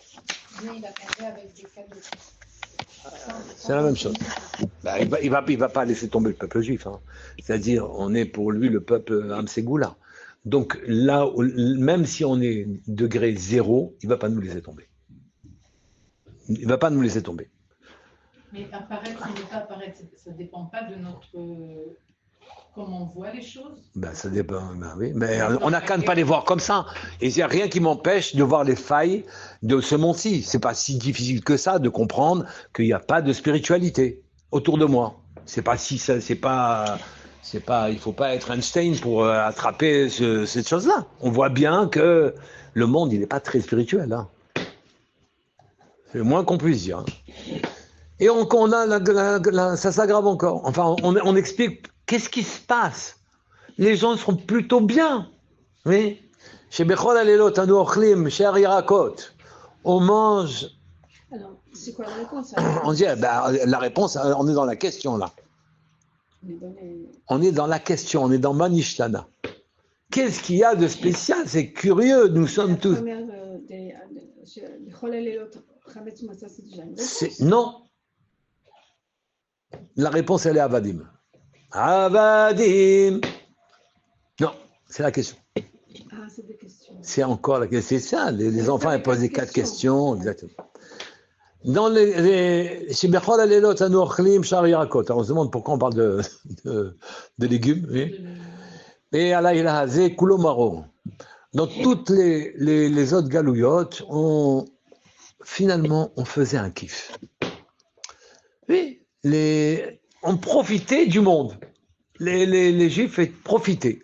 C'est la même chose. Bah, il va pas laisser tomber le peuple juif. Hein. C'est-à-dire, on est pour lui le peuple Amségoula. Donc là, même si on est degré 0, il ne va pas nous laisser tomber. Il ne va pas nous laisser tomber. Mais apparaître ou ne pas apparaître, ça ne dépend pas de notre... comment on voit les choses. Ben, ça dépend, ben oui. Mais on n'a qu'à ne pas les voir comme ça. Et il n'y a rien qui m'empêche de voir les failles de ce monde-ci. Ce n'est pas si difficile que ça de comprendre qu'il n'y a pas de spiritualité autour de moi. C'est pas si ça, c'est pas, il faut pas être Einstein pour attraper cette chose-là. On voit bien que le monde, il n'est pas très spirituel. Hein. C'est le moins qu'on puisse dire. Hein. Et ça s'aggrave encore. Enfin, on explique qu'est-ce qui se passe. Les gens sont plutôt bien. Oui. Chez Bechol Alelot, Anu Ochlim, chez Arirakot, on mange. Alors, c'est quoi la réponse? On dit, la réponse, on est dans la question là. On est dans la question, on est dans Manishtana. Qu'est-ce qu'il y a de spécial? C'est curieux, nous sommes tous. Non. La réponse, elle est Avadim. Avadim. Non, c'est la question. Ah, c'est des questions. C'est encore la question. C'est ça, les enfants, ils posent des 4 questions. Exactement. Dans chez Bechol Alelot, Anu Ochlim, Shar Yarakot. On se demande pourquoi on parle de légumes. Oui. Et Allah il a Hazé, Kulo Maro. Dans toutes les autres galouillottes, finalement, on faisait un kiff. Oui, on profitait du monde. Les Juifs profitaient.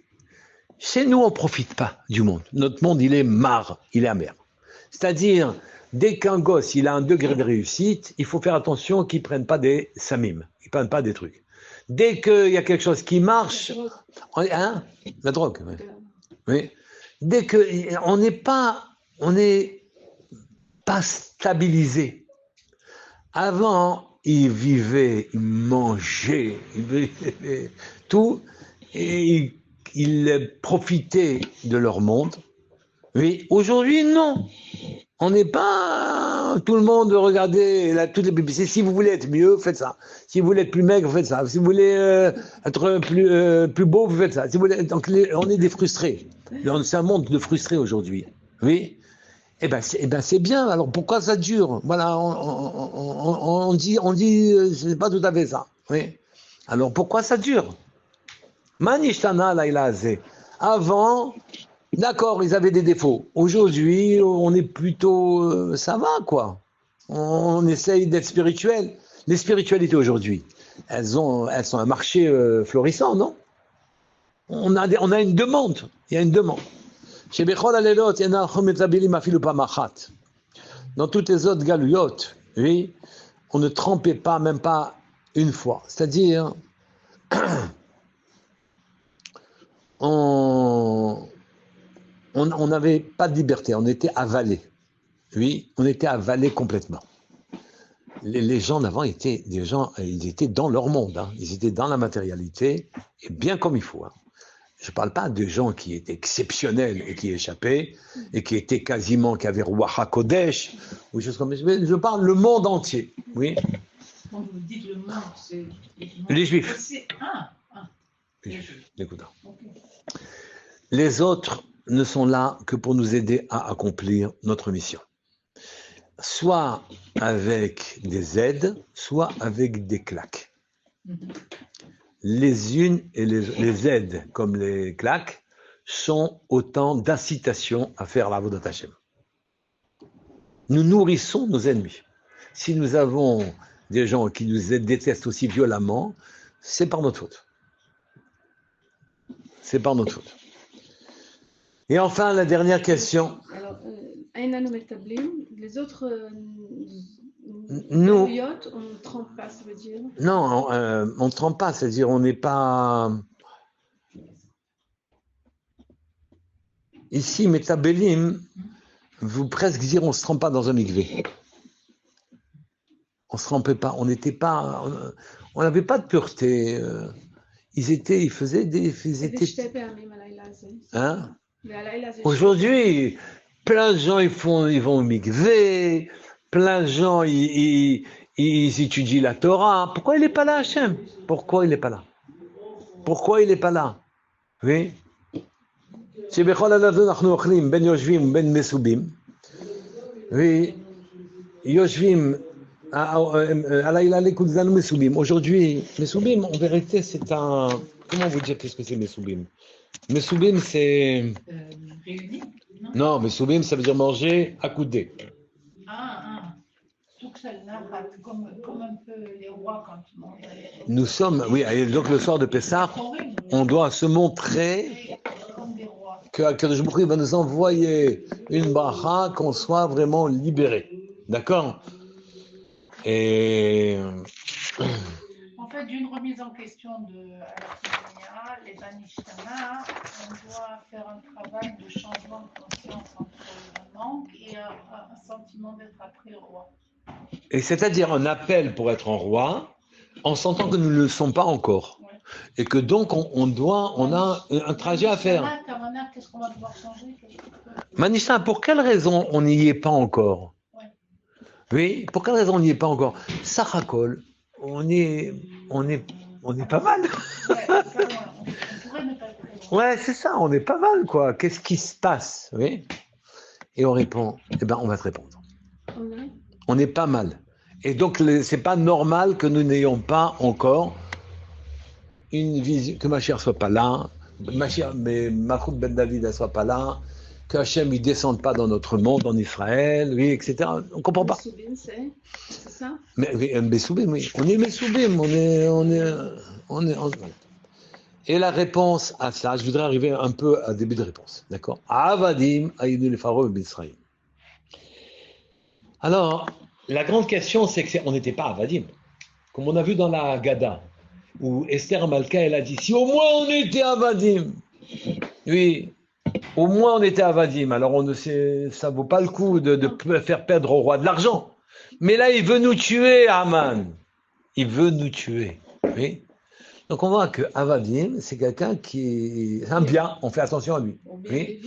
Chez nous, on ne profite pas du monde. Notre monde, il est marre, il est amer. C'est-à-dire, dès qu'un gosse il a un degré de réussite, il faut faire attention qu'il ne prenne pas des samim, qu'il ne prenne pas des trucs. Dès qu'il y a quelque chose qui marche, la drogue, oui. Oui. Dès qu'on n'est pas stabilisé. Avant, ils vivaient, ils mangeaient, ils vivaient tout, et ils profitaient de leur monde. Oui, aujourd'hui, non. On n'est pas tout le monde regarder toutes les publicités. Si vous voulez être mieux, faites ça. Si vous voulez être plus maigre, faites ça. Si vous voulez être plus beau, vous faites ça. Si vous voulez, donc on est des frustrés. C'est un monde de frustrés aujourd'hui. Oui. Eh ben c'est bien. Alors pourquoi ça dure? Voilà, on dit, c'est pas tout à fait ça. Oui. Alors pourquoi ça dure? Manishtana laïlaze. Avant. D'accord, ils avaient des défauts. Aujourd'hui, on est plutôt... ça va, quoi. On essaye d'être spirituel. Les spiritualités aujourd'hui, elles sont un marché florissant, non? On a une demande. Il y a une demande. Chez Bechol Alelot, il y en a dans toutes les autres galouillottes, oui, on ne trempait pas, même pas une fois. C'est-à-dire, on n'avait pas de liberté, on était avalé. Oui, on était avalé complètement. Les gens d'avant étaient des gens, ils étaient dans leur monde, hein. Ils étaient dans la matérialité, et bien comme il faut. Hein. Je ne parle pas de gens qui étaient exceptionnels et qui échappaient, et qui étaient quasiment, qui avaient Ruach HaKodesh, ou choses comme ça. Je parle le monde entier. Oui. Quand vous dites le monde, c'est... Les Juifs. Les Juifs. Écoute. Okay. Les autres ne sont là que pour nous aider à accomplir notre mission. Soit avec des aides, soit avec des claques. Les unes et les aides, comme les claques, sont autant d'incitations à faire la Avodat Hashem. Nous nourrissons nos ennemis. Si nous avons des gens qui nous détestent aussi violemment, c'est par notre faute. C'est par notre faute. Et enfin, la dernière question. Alors, les autres nous, on ne trempe pas, ça veut dire? Non, on ne trempe pas, c'est-à-dire on n'est pas... Ici, Metabelim, vous presque dire on ne se trempe pas dans un mikvé. On ne se trempait pas, on n'était pas... On n'avait pas de pureté. ils faisaient des... Hein? Aujourd'hui, plein de gens, ils vont au mikvé, plein de gens, ils étudient la Torah. Pourquoi il n'est pas là, Hachem? Pourquoi il n'est pas là? Pourquoi il n'est pas là? Oui? שבכל הלבדות אנחנו אוכלים בין יושבים ובין מסובים ויושבים הלילה לכולנו מסובים. Aujourd'hui, מסובים, en vérité, c'est un... Comment vous dire qu'est-ce que c'est מסובים? מסובים, c'est... Réunis? Non, מסובים, ça veut dire manger accoudé. Comme un peu les rois quand ils mangent. Nous sommes, oui, et donc le soir de Pessah, on doit se montrer que Akadosh Baruch Hu va nous envoyer une bracha, qu'on soit vraiment libéré. D'accord? Et... En fait, d'une remise en question de Al-Qur'an, les Banishtana, on doit faire un travail de changement de conscience entre le manque et un sentiment d'être après le roi. Et c'est-à-dire un appel pour être en roi, en sentant que nous ne le sommes pas encore. Ouais. Et que donc on a un trajet à faire. Qu'est-ce qu'on va devoir changer? Manisha, pour quelle raison on n'y est pas encore? Ouais. Oui, pour quelle raison on n'y est pas encore? Sarakol, on est pas mal. Ouais, c'est ça, on est pas mal, quoi. Qu'est-ce qui se passe? Oui. Et on répond, eh ben, on va te répondre. On est pas mal. Et donc, c'est pas normal que nous n'ayons pas encore une vision, que ma chère soit pas là, mais Machout Ben David ne soit pas là, que Hachem ne descende pas dans notre monde, en Israël, oui, etc. On comprend pas. Messoubim, c'est ça? Mais Messoubim, oui. On est Messoubim, on est. Et la réponse à ça, je voudrais arriver un peu à début de réponse, d'accord? Avadim, Aïdou le Pharaon Israël. Alors, la grande question, c'est qu'on n'était pas Avadim. Comme on a vu dans la Gada, où Esther Malka, elle a dit, si au moins on était Avadim. Oui, au moins on était Avadim. Alors, ça ne vaut pas le coup de faire perdre au roi de l'argent. Mais là, il veut nous tuer, Haman. Il veut nous tuer. Oui. Donc, on voit que Avadim, c'est quelqu'un qui est un bien, on fait attention à lui. Oui.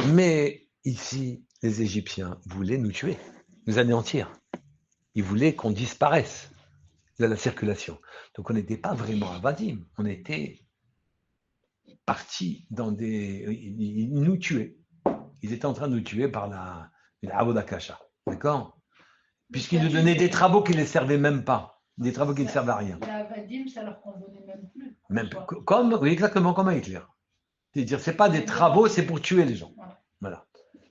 Mais ici, les Égyptiens voulaient nous tuer, nous anéantir. Ils voulaient qu'on disparaisse de la circulation. Donc, on n'était pas vraiment Avadim. On était partis dans des... Ils nous tuaient. Ils étaient en train de nous tuer par la Avodakasha. D'accord? Puisqu'ils nous donnaient des travaux qui ne les servaient même pas. Des travaux qui ne servent à rien. La Avadim, ça leur convenait même plus. Même comme, oui, exactement comme à Hitler. C'est-à-dire, c'est pas des travaux, c'est pour tuer les gens. Voilà.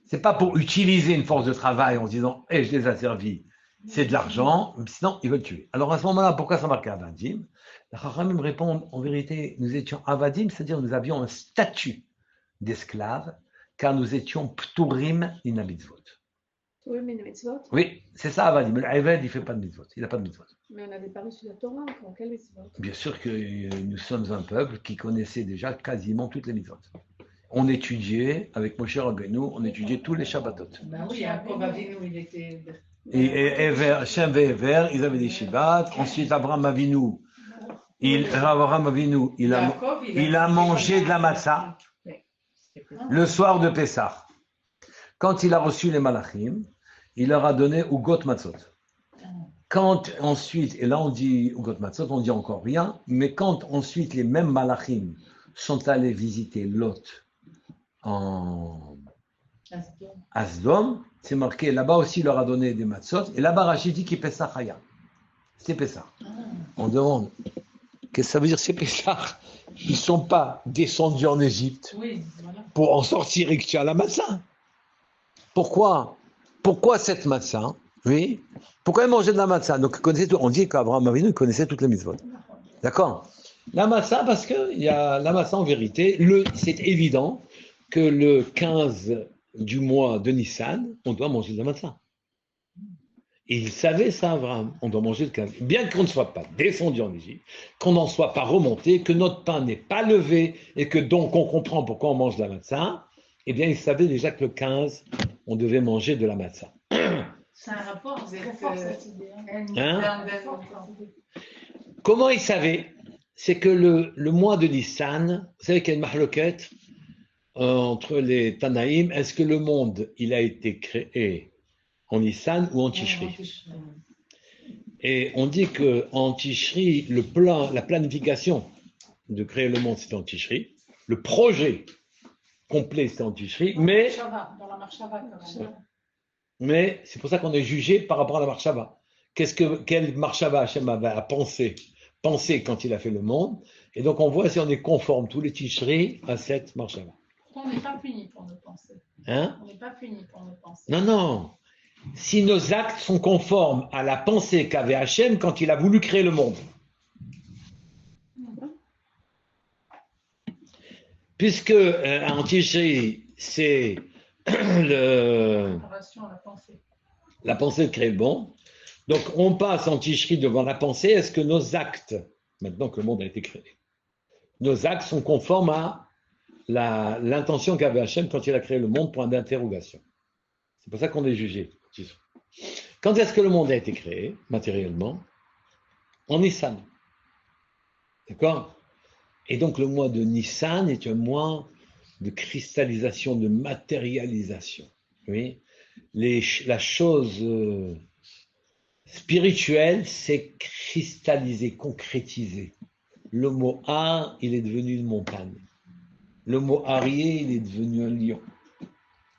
C'est pas pour utiliser une force de travail en se disant, je les ai servis, c'est de l'argent, sinon ils veulent tuer. Alors à ce moment-là, pourquoi ça marquait Avadim? La Chachamim me répond, en vérité, nous étions Avadim, c'est-à-dire nous avions un statut d'esclave, car nous étions Pturim in mitzvot. Oui, c'est ça Avadim. L'Aved, il ne fait pas de mitzvot, il n'a pas de mitzvot. Mais on n'avait pas reçu la Torah encore, quelle mitzvot? Bien sûr que nous sommes un peuple qui connaissait déjà quasiment toutes les mitzvot. On étudiait, avec Moshe Rabbeinu, on étudiait tous les Shabbatot. Ben oui, Yaakov Avinu, il était... Et Shem et Ever, ils avaient des Shabbat. Ensuite, Abraham Avinu, il a mangé de la matzah le soir de Pessah. Quand il a reçu les Malachim, il leur a donné Ugot Matzot. Quand ensuite, et là on dit Ugot Matzot, on dit encore rien, mais quand ensuite les mêmes Malachim sont allés visiter Lot en Asdom, c'est marqué, là-bas aussi il leur a donné des Matzot, et là-bas Rachid dit qu'il Pessah Chaya. C'est Pessah. On demande, qu'est-ce que ça veut dire c'est Pessah? Ils ne sont pas descendus en Égypte pour en sortir et que tu as la matzah. Pourquoi cette matzah? Oui. Pourquoi ils mangeaient de la matzah? Donc, on dit qu'Abraham Avinu connaissait toutes les mitzvot. D'accord? La matzah, parce que la matzah, en vérité, c'est évident que le 15 du mois de Nissan, on doit manger de la matzah. Et il savait ça, Abraham. On doit manger le 15. Bien qu'on ne soit pas descendu en Égypte, qu'on n'en soit pas remonté, que notre pain n'est pas levé, et que donc on comprend pourquoi on mange de la matzah, eh bien, il savait déjà que le 15, on devait manger de la matzah. C'est un rapport, vous êtes... Comment il savait? c'est que le mois de Nissan, vous savez qu'il y a une mahloket entre les Tanaïm. Est-ce que le monde, il a été créé en Nissan ou en Tishri? Et on dit qu'en Tishri, la planification de créer le monde, c'était en Tishri. Le projet complet, c'était en Tishri. Mais dans la Marshava, quand même. Mais c'est pour ça qu'on est jugé par rapport à la Marshava. Quelle Marshava Hachem avait à penser quand il a fait le monde. Et donc on voit si on est conforme, tous les Tishri, à cette Marshava. On n'est pas puni pour nos pensées. Hein? On n'est pas puni pour nos pensées. Non, non. Si nos actes sont conformes à la pensée qu'avait Hachem quand il a voulu créer le monde. Puisque en Tishri, c'est la pensée de créer le monde. Donc on passe en Tishri devant la pensée. Est-ce que nos actes, maintenant que le monde a été créé, nos actes sont conformes à l'intention qu'avait Hachem quand il a créé le monde, point d'interrogation. C'est pour ça qu'on est jugé. Quand est-ce que le monde a été créé, matériellement? En Nissan. D'accord? Et donc le mois de Nissan est un mois de cristallisation, de matérialisation. Oui? La chose spirituelle, c'est cristalliser, concrétiser. Le mot ar, il est devenu une montagne. Le mot arié, il est devenu un lion.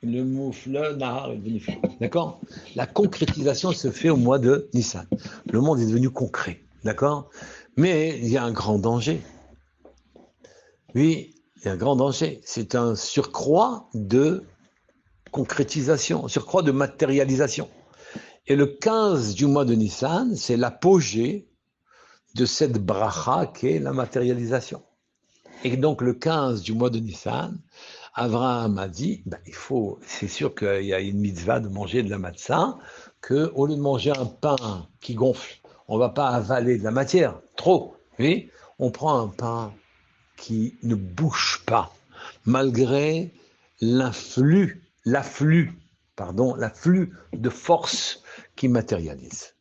Le mot fleuve, nahar, est devenu fleuve. D'accord? La concrétisation se fait au mois de Nissan. Le monde est devenu concret. D'accord? Mais il y a un grand danger. Oui, il y a un grand danger. C'est un surcroît de concrétisation, un surcroît de matérialisation. Et le 15 du mois de Nissan, c'est l'apogée de cette bracha qui est la matérialisation. Et donc le 15 du mois de Nissan, Abraham a dit, c'est sûr qu'il y a une mitzvah de manger de la matzah, qu'au lieu de manger un pain qui gonfle, on ne va pas avaler de la matière, trop, oui, on prend un pain qui ne bouge pas, malgré l'afflux de force qui matérialise.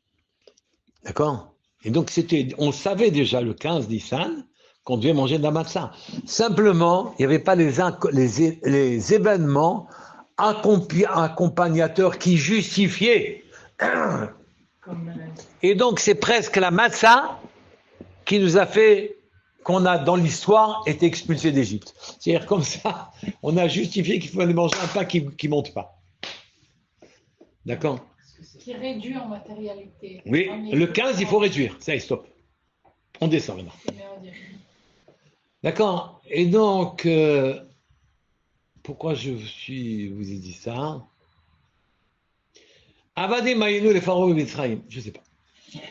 D'accord? Et donc on savait déjà le 15 Nissan qu'on devait manger de la matzah. Simplement, il n'y avait pas les événements accompagnateurs qui justifiaient. Et donc c'est presque la matzah qui nous a fait qu'on a dans l'histoire été expulsé d'Égypte. C'est-à-dire comme ça, on a justifié qu'il fallait manger un pain qui ne monte pas. D'accord? Qui réduit en matérialité. Oui, le 15, il faut réduire. Ça y est, stop. On descend maintenant. D'accord? Et donc, pourquoi je vous ai dit ça? Avadé Mayenu les pharaons Mitzrayim. Je ne sais pas.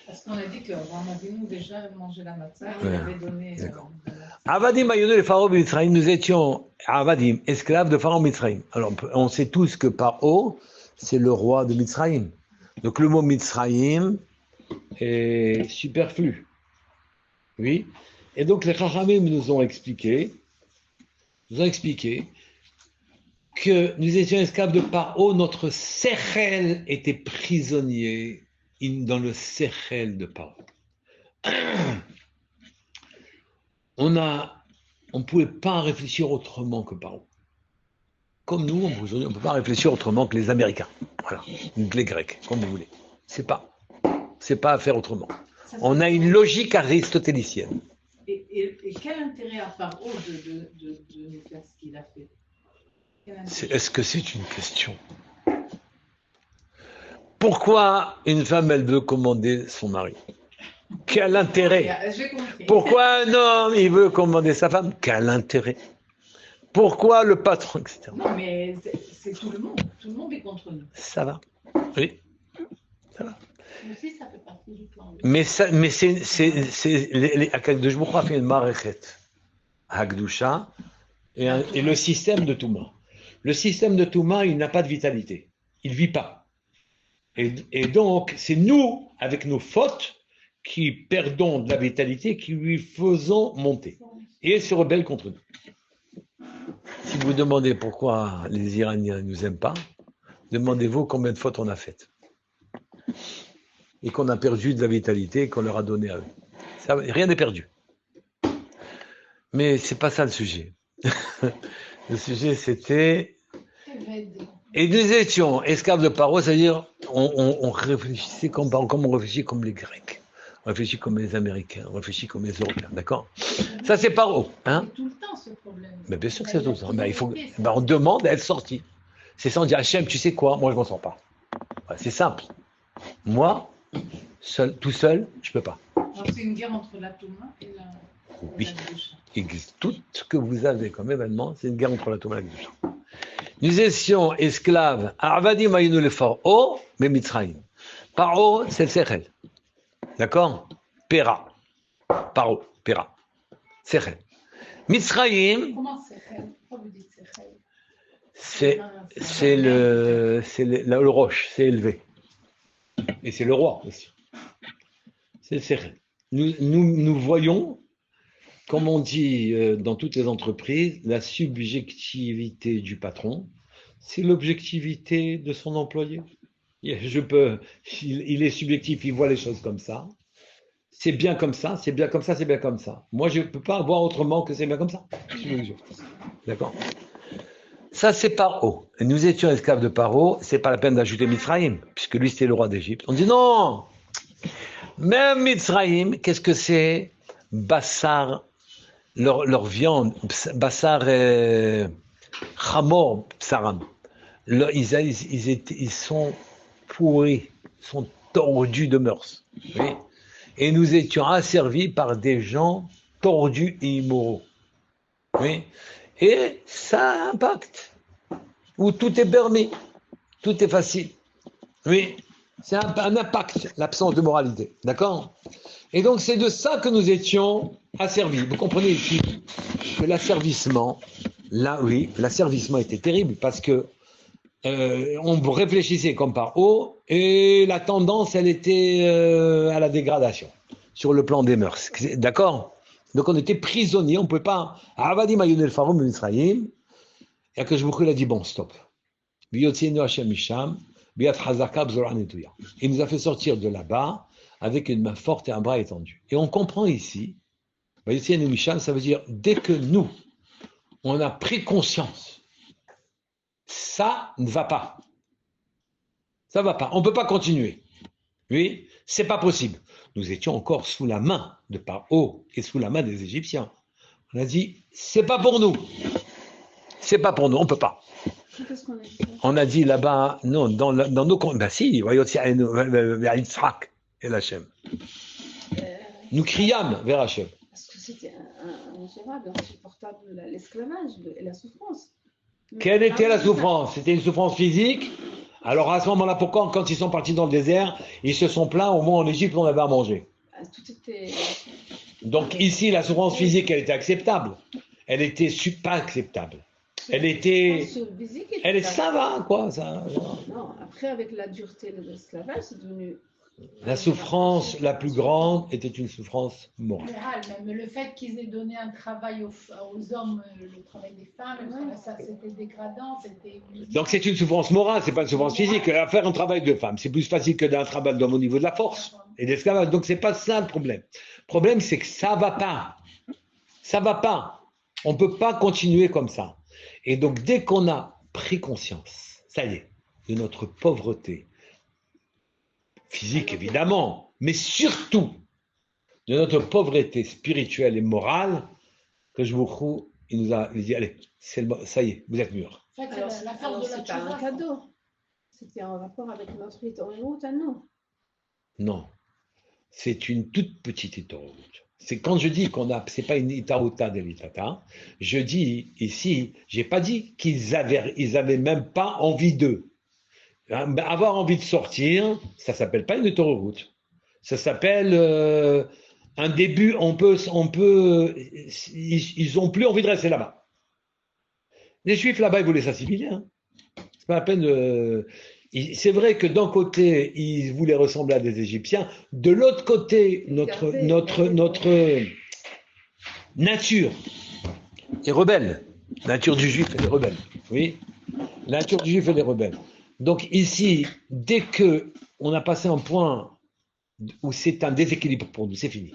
Parce qu'on a dit qu'Abraham Avinu déjà mangeait la matzah, il avait donné. Avadim Mayonu les pharaons Mitzrayim, nous étions Avadim, esclaves de pharaon Mitzrayim. Alors, on sait tous que Paro, c'est le roi de Mitzrayim. Donc, le mot Mitzrayim est superflu. Oui. Et donc, les Chachamim nous ont expliqué que nous étions esclaves de Paro, notre Sechel était prisonnier dans le Sechel de Paro. On ne pouvait pas réfléchir autrement que Paro. Comme nous, aujourd'hui, on ne peut pas réfléchir autrement que les Américains. Voilà, donc les Grecs, comme vous voulez. C'est pas à faire autrement. On a une logique aristotélicienne. Et quel intérêt a Paro de faire ce qu'il a fait? Est-ce que c'est une question? Pourquoi une femme, elle veut commander son mari? Quel intérêt? Pourquoi un homme, il veut commander sa femme? Quel intérêt? Pourquoi le patron, etc. Non, mais c'est tout le monde. Tout le monde est contre nous. Ça va. Oui. Ça va. Aussi, ça fait partie du plan. Mais Akadosh Baruch Hu a fait une marechet, Hagdusha, et le système de Touma. Le système de Touma, il n'a pas de vitalité. Il ne vit pas. Et donc, c'est nous, avec nos fautes, qui perdons de la vitalité, qui lui faisons monter. Et il se rebelle contre nous. Si vous demandez pourquoi les Iraniens ne nous aiment pas, demandez-vous combien de fautes on a faites. Et qu'on a perdu de la vitalité qu'on leur a donné à eux. Ça, rien n'est perdu. Mais c'est pas ça le sujet. Le sujet, c'était... Et nous étions esclaves de Paro, c'est-à-dire on réfléchissait comme on réfléchit comme les Grecs, on réfléchit comme les Américains, on réfléchit comme les Européens, d'accord? Ça, c'est Paro. Hein? C'est tout le temps ce problème. Mais bien sûr que c'est tout le temps. On demande à être sorti. C'est ça, on dit Hachem, tu sais quoi? Moi, je m'en sors pas. Voilà, c'est simple. Moi, tout seul, je peux pas. C'est une guerre entre la Touma et la... Oui. Tout ce que vous avez comme événement, c'est une guerre entre la Touma et la Kedusha. Nous étions esclaves. Arvadim ayinu le Pharaon, mais Mitzrayim. Paro, c'est le Sechel. D'accord? Pera. Paro, Pera. Sechel. Mitzrayim. Comment Sechel? Pourquoi vous dites Sechel? C'est le roche, c'est élevé. Et c'est le roi aussi. C'est le Sechel. Nous voyons, comme on dit dans toutes les entreprises, la subjectivité du patron, c'est l'objectivité de son employé. Il est subjectif, il voit les choses comme ça. C'est bien comme ça, c'est bien comme ça, c'est bien comme ça. Moi, je ne peux pas voir autrement que c'est bien comme ça. D'accord? Ça, c'est Paro. Nous étions esclaves de Paro, c'est pas la peine d'ajouter Mitzrayim, puisque lui, c'était le roi d'Égypte. On dit non! Même Mitzrayim, qu'est-ce que c'est? Bassar, leur viande, Bassar et Chamor, Psaram. Ils sont pourris, sont tordus de mœurs. Oui? Et nous étions asservis par des gens tordus et immoraux. Oui? Et ça a un impact. Où tout est permis, tout est facile. Oui? C'est un impact, l'absence de moralité. D'accord? Et donc, c'est de ça que nous étions asservis. Vous comprenez ici que l'asservissement, là, oui, l'asservissement était terrible parce que on réfléchissait comme par haut et la tendance, elle était à la dégradation sur le plan des mœurs. D'accord? Donc, on était prisonniers, on ne pouvait pas. Avadi Mayonel Faroum Israël. Et que je vous a dit bon, stop. Il nous a fait sortir de là-bas avec une main forte et un bras étendu. Et on comprend ici, ça veut dire dès que nous, on a pris conscience, ça ne va pas. Ça ne va pas. On ne peut pas continuer. Oui, c'est pas possible. Nous étions encore sous la main de Paro et sous la main des Égyptiens. On a dit, c'est pas pour nous. C'est pas pour nous, on ne peut pas. On a dit là-bas, non, dans nos comptes, ben si, Yitzhak et Hachem. Nous criâmes vers Hachem. Parce que c'était ingérable, insupportable, l'esclavage et la souffrance. Quelle était la souffrance? C'était une souffrance physique. Alors à ce moment-là, pourquoi, quand ils sont partis dans le désert, ils se sont plaints, au moins en Égypte, on avait à manger. Tout était... Donc ici, la souffrance physique, elle était acceptable. Elle était pas acceptable. Elle était... ça va, quoi. Ça. Non, après, avec la dureté de l'esclavage, c'est devenu... La souffrance la plus grande était une souffrance morale. Mais le fait qu'ils aient donné un travail aux hommes, le travail des femmes, ça, c'était dégradant. Donc c'est une souffrance morale, c'est pas une souffrance physique. Faire un travail de femme, c'est plus facile que d'un travail d'homme au niveau de la force et d'esclavage. Donc c'est pas ça le problème. Le problème, c'est que ça va pas. Ça va pas. On peut pas continuer comme ça. Et donc dès qu'on a pris conscience, ça y est, de notre pauvreté, physique évidemment, mais surtout de notre pauvreté spirituelle et morale, que je vous crois, il nous a dit, allez, ça y est, vous êtes mûrs. Alors, c'est pas un cadeau, c'était en rapport avec notre autoroute à nous. Non, c'est une toute petite autoroute. C'est quand je dis c'est pas une itaouta de l'itata, je dis ici, j'ai pas dit ils avaient même pas envie d'eux. Avoir envie de sortir, ça s'appelle pas une autoroute. Ça s'appelle un début. Ils ont plus envie de rester là-bas. Les Juifs là-bas, ils voulaient s'assimiler. Hein. C'est pas la peine. C'est vrai que d'un côté, ils voulaient ressembler à des Égyptiens. De l'autre côté, notre nature est rebelle. La nature du Juif, elle est rebelle. Oui. La nature du Juif, elle est rebelle. Donc ici, dès qu'on a passé un point où c'est un déséquilibre pour nous, c'est fini.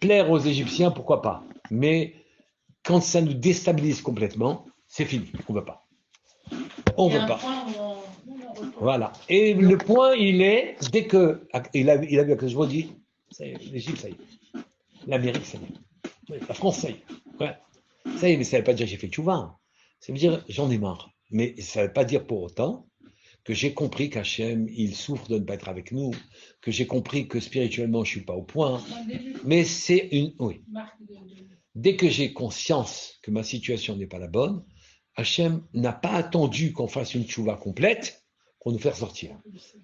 Plaire aux Égyptiens, pourquoi pas. Mais quand ça nous déstabilise complètement, c'est fini, on ne veut pas. On ne veut pas. Voilà. Et le point, il est, dès que, il a vu que je vous dis, l'Égypte, ça y est. L'Amérique, ça y est. La France, ça y est. Ouais. Ça y est, mais ça ne veut pas dire que j'ai fait tchouva. Ça veut dire, j'en ai marre. Mais ça ne veut pas dire pour autant que j'ai compris qu'Hachem, il souffre de ne pas être avec nous, que j'ai compris que spirituellement, je ne suis pas au point. Mais c'est une... Oui. Dès que j'ai conscience que ma situation n'est pas la bonne, Hachem n'a pas attendu qu'on fasse une tchouva complète pour nous faire sortir.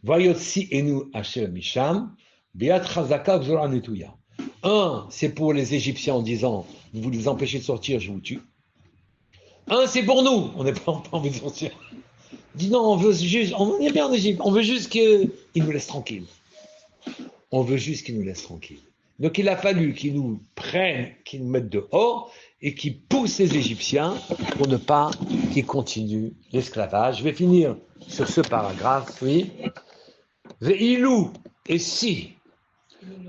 Vayotsi enu Hachem Misham, Beat Chazaka Vzora Netuya. Un, c'est pour les Égyptiens en disant, vous les empêchez de sortir, je vous tue. Un, c'est pour nous, on n'a pas envie de sortir. Dis non, on veut juste, on est bien en Égypte, on veut juste qu'ils nous laissent tranquilles. On veut juste qu'ils nous laissent tranquilles. Donc il a fallu qu'ils nous prennent, qu'ils nous mettent dehors et qu'ils poussent les Égyptiens pour ne pas qu'ils continuent l'esclavage. Je vais finir sur ce paragraphe, oui. Ve'ilou, et si,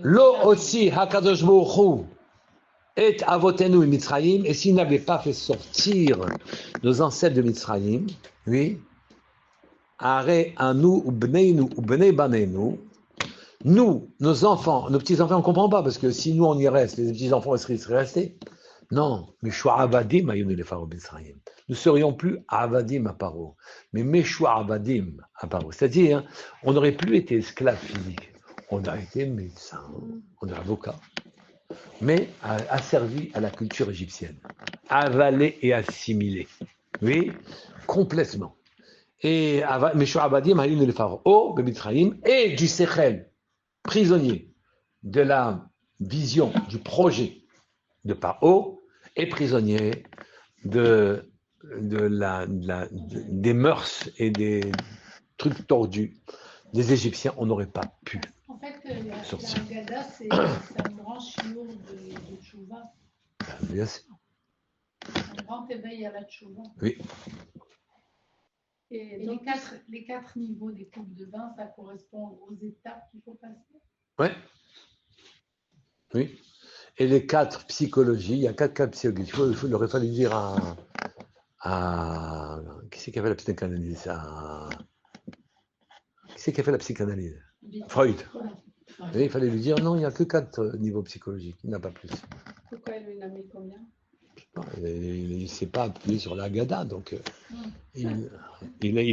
lo otsi hakadosh baruch hu et avotenu et Mitzrayim, et s'il n'avait pas fait sortir nos ancêtres de Mitzrayim, oui, are anu ubneinu ubnei banenu, nous, nos enfants, nos petits-enfants, on ne comprend pas, parce que si nous on y reste, les petits-enfants ils seraient restés. Non, Meshua Avadim ayonu le Pharaon Mitzrayim. Nous ne serions plus Avadim à Paro, mais Meshua Avadim à Paro. C'est-à-dire, on n'aurait plus été esclaves physiques. On a été médecin, on est avocat, mais asservi à la culture égyptienne, avalé et assimilé. Oui, complètement. Et Meshua Avadim ayonu le Pharaon Mitzrayim et du Sechel, prisonnier de la vision, du projet de Paro, et prisonnier des mœurs et des trucs tordus des Égyptiens, on n'aurait pas pu sortir. La Haggadah, c'est un grand chiour de Tchouva. Bien sûr. Un grand éveil à la Tchouva. Oui. Et les quatre niveaux des coupes de vin, ça correspond aux étapes qu'il faut passer. Oui. Oui. Et les 4 psychologies, il y a 4 cas psychologiques. Il aurait fallu dire à qui c'est qui a fait la psychanalyse Qui c'est qui a fait la psychanalyse Freud. Et il fallait lui dire non, il n'y a que 4 niveaux psychologiques, il n'y en a pas plus. Pourquoi il en a mis combien? Il ne s'est pas appuyé sur la Haggadah, donc il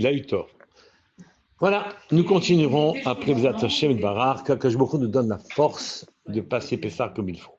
a eu tort. Voilà, nous continuerons après les attachés de Barar, que Akadosh Baruch Hu nous donne la force de passer Pessah comme il faut.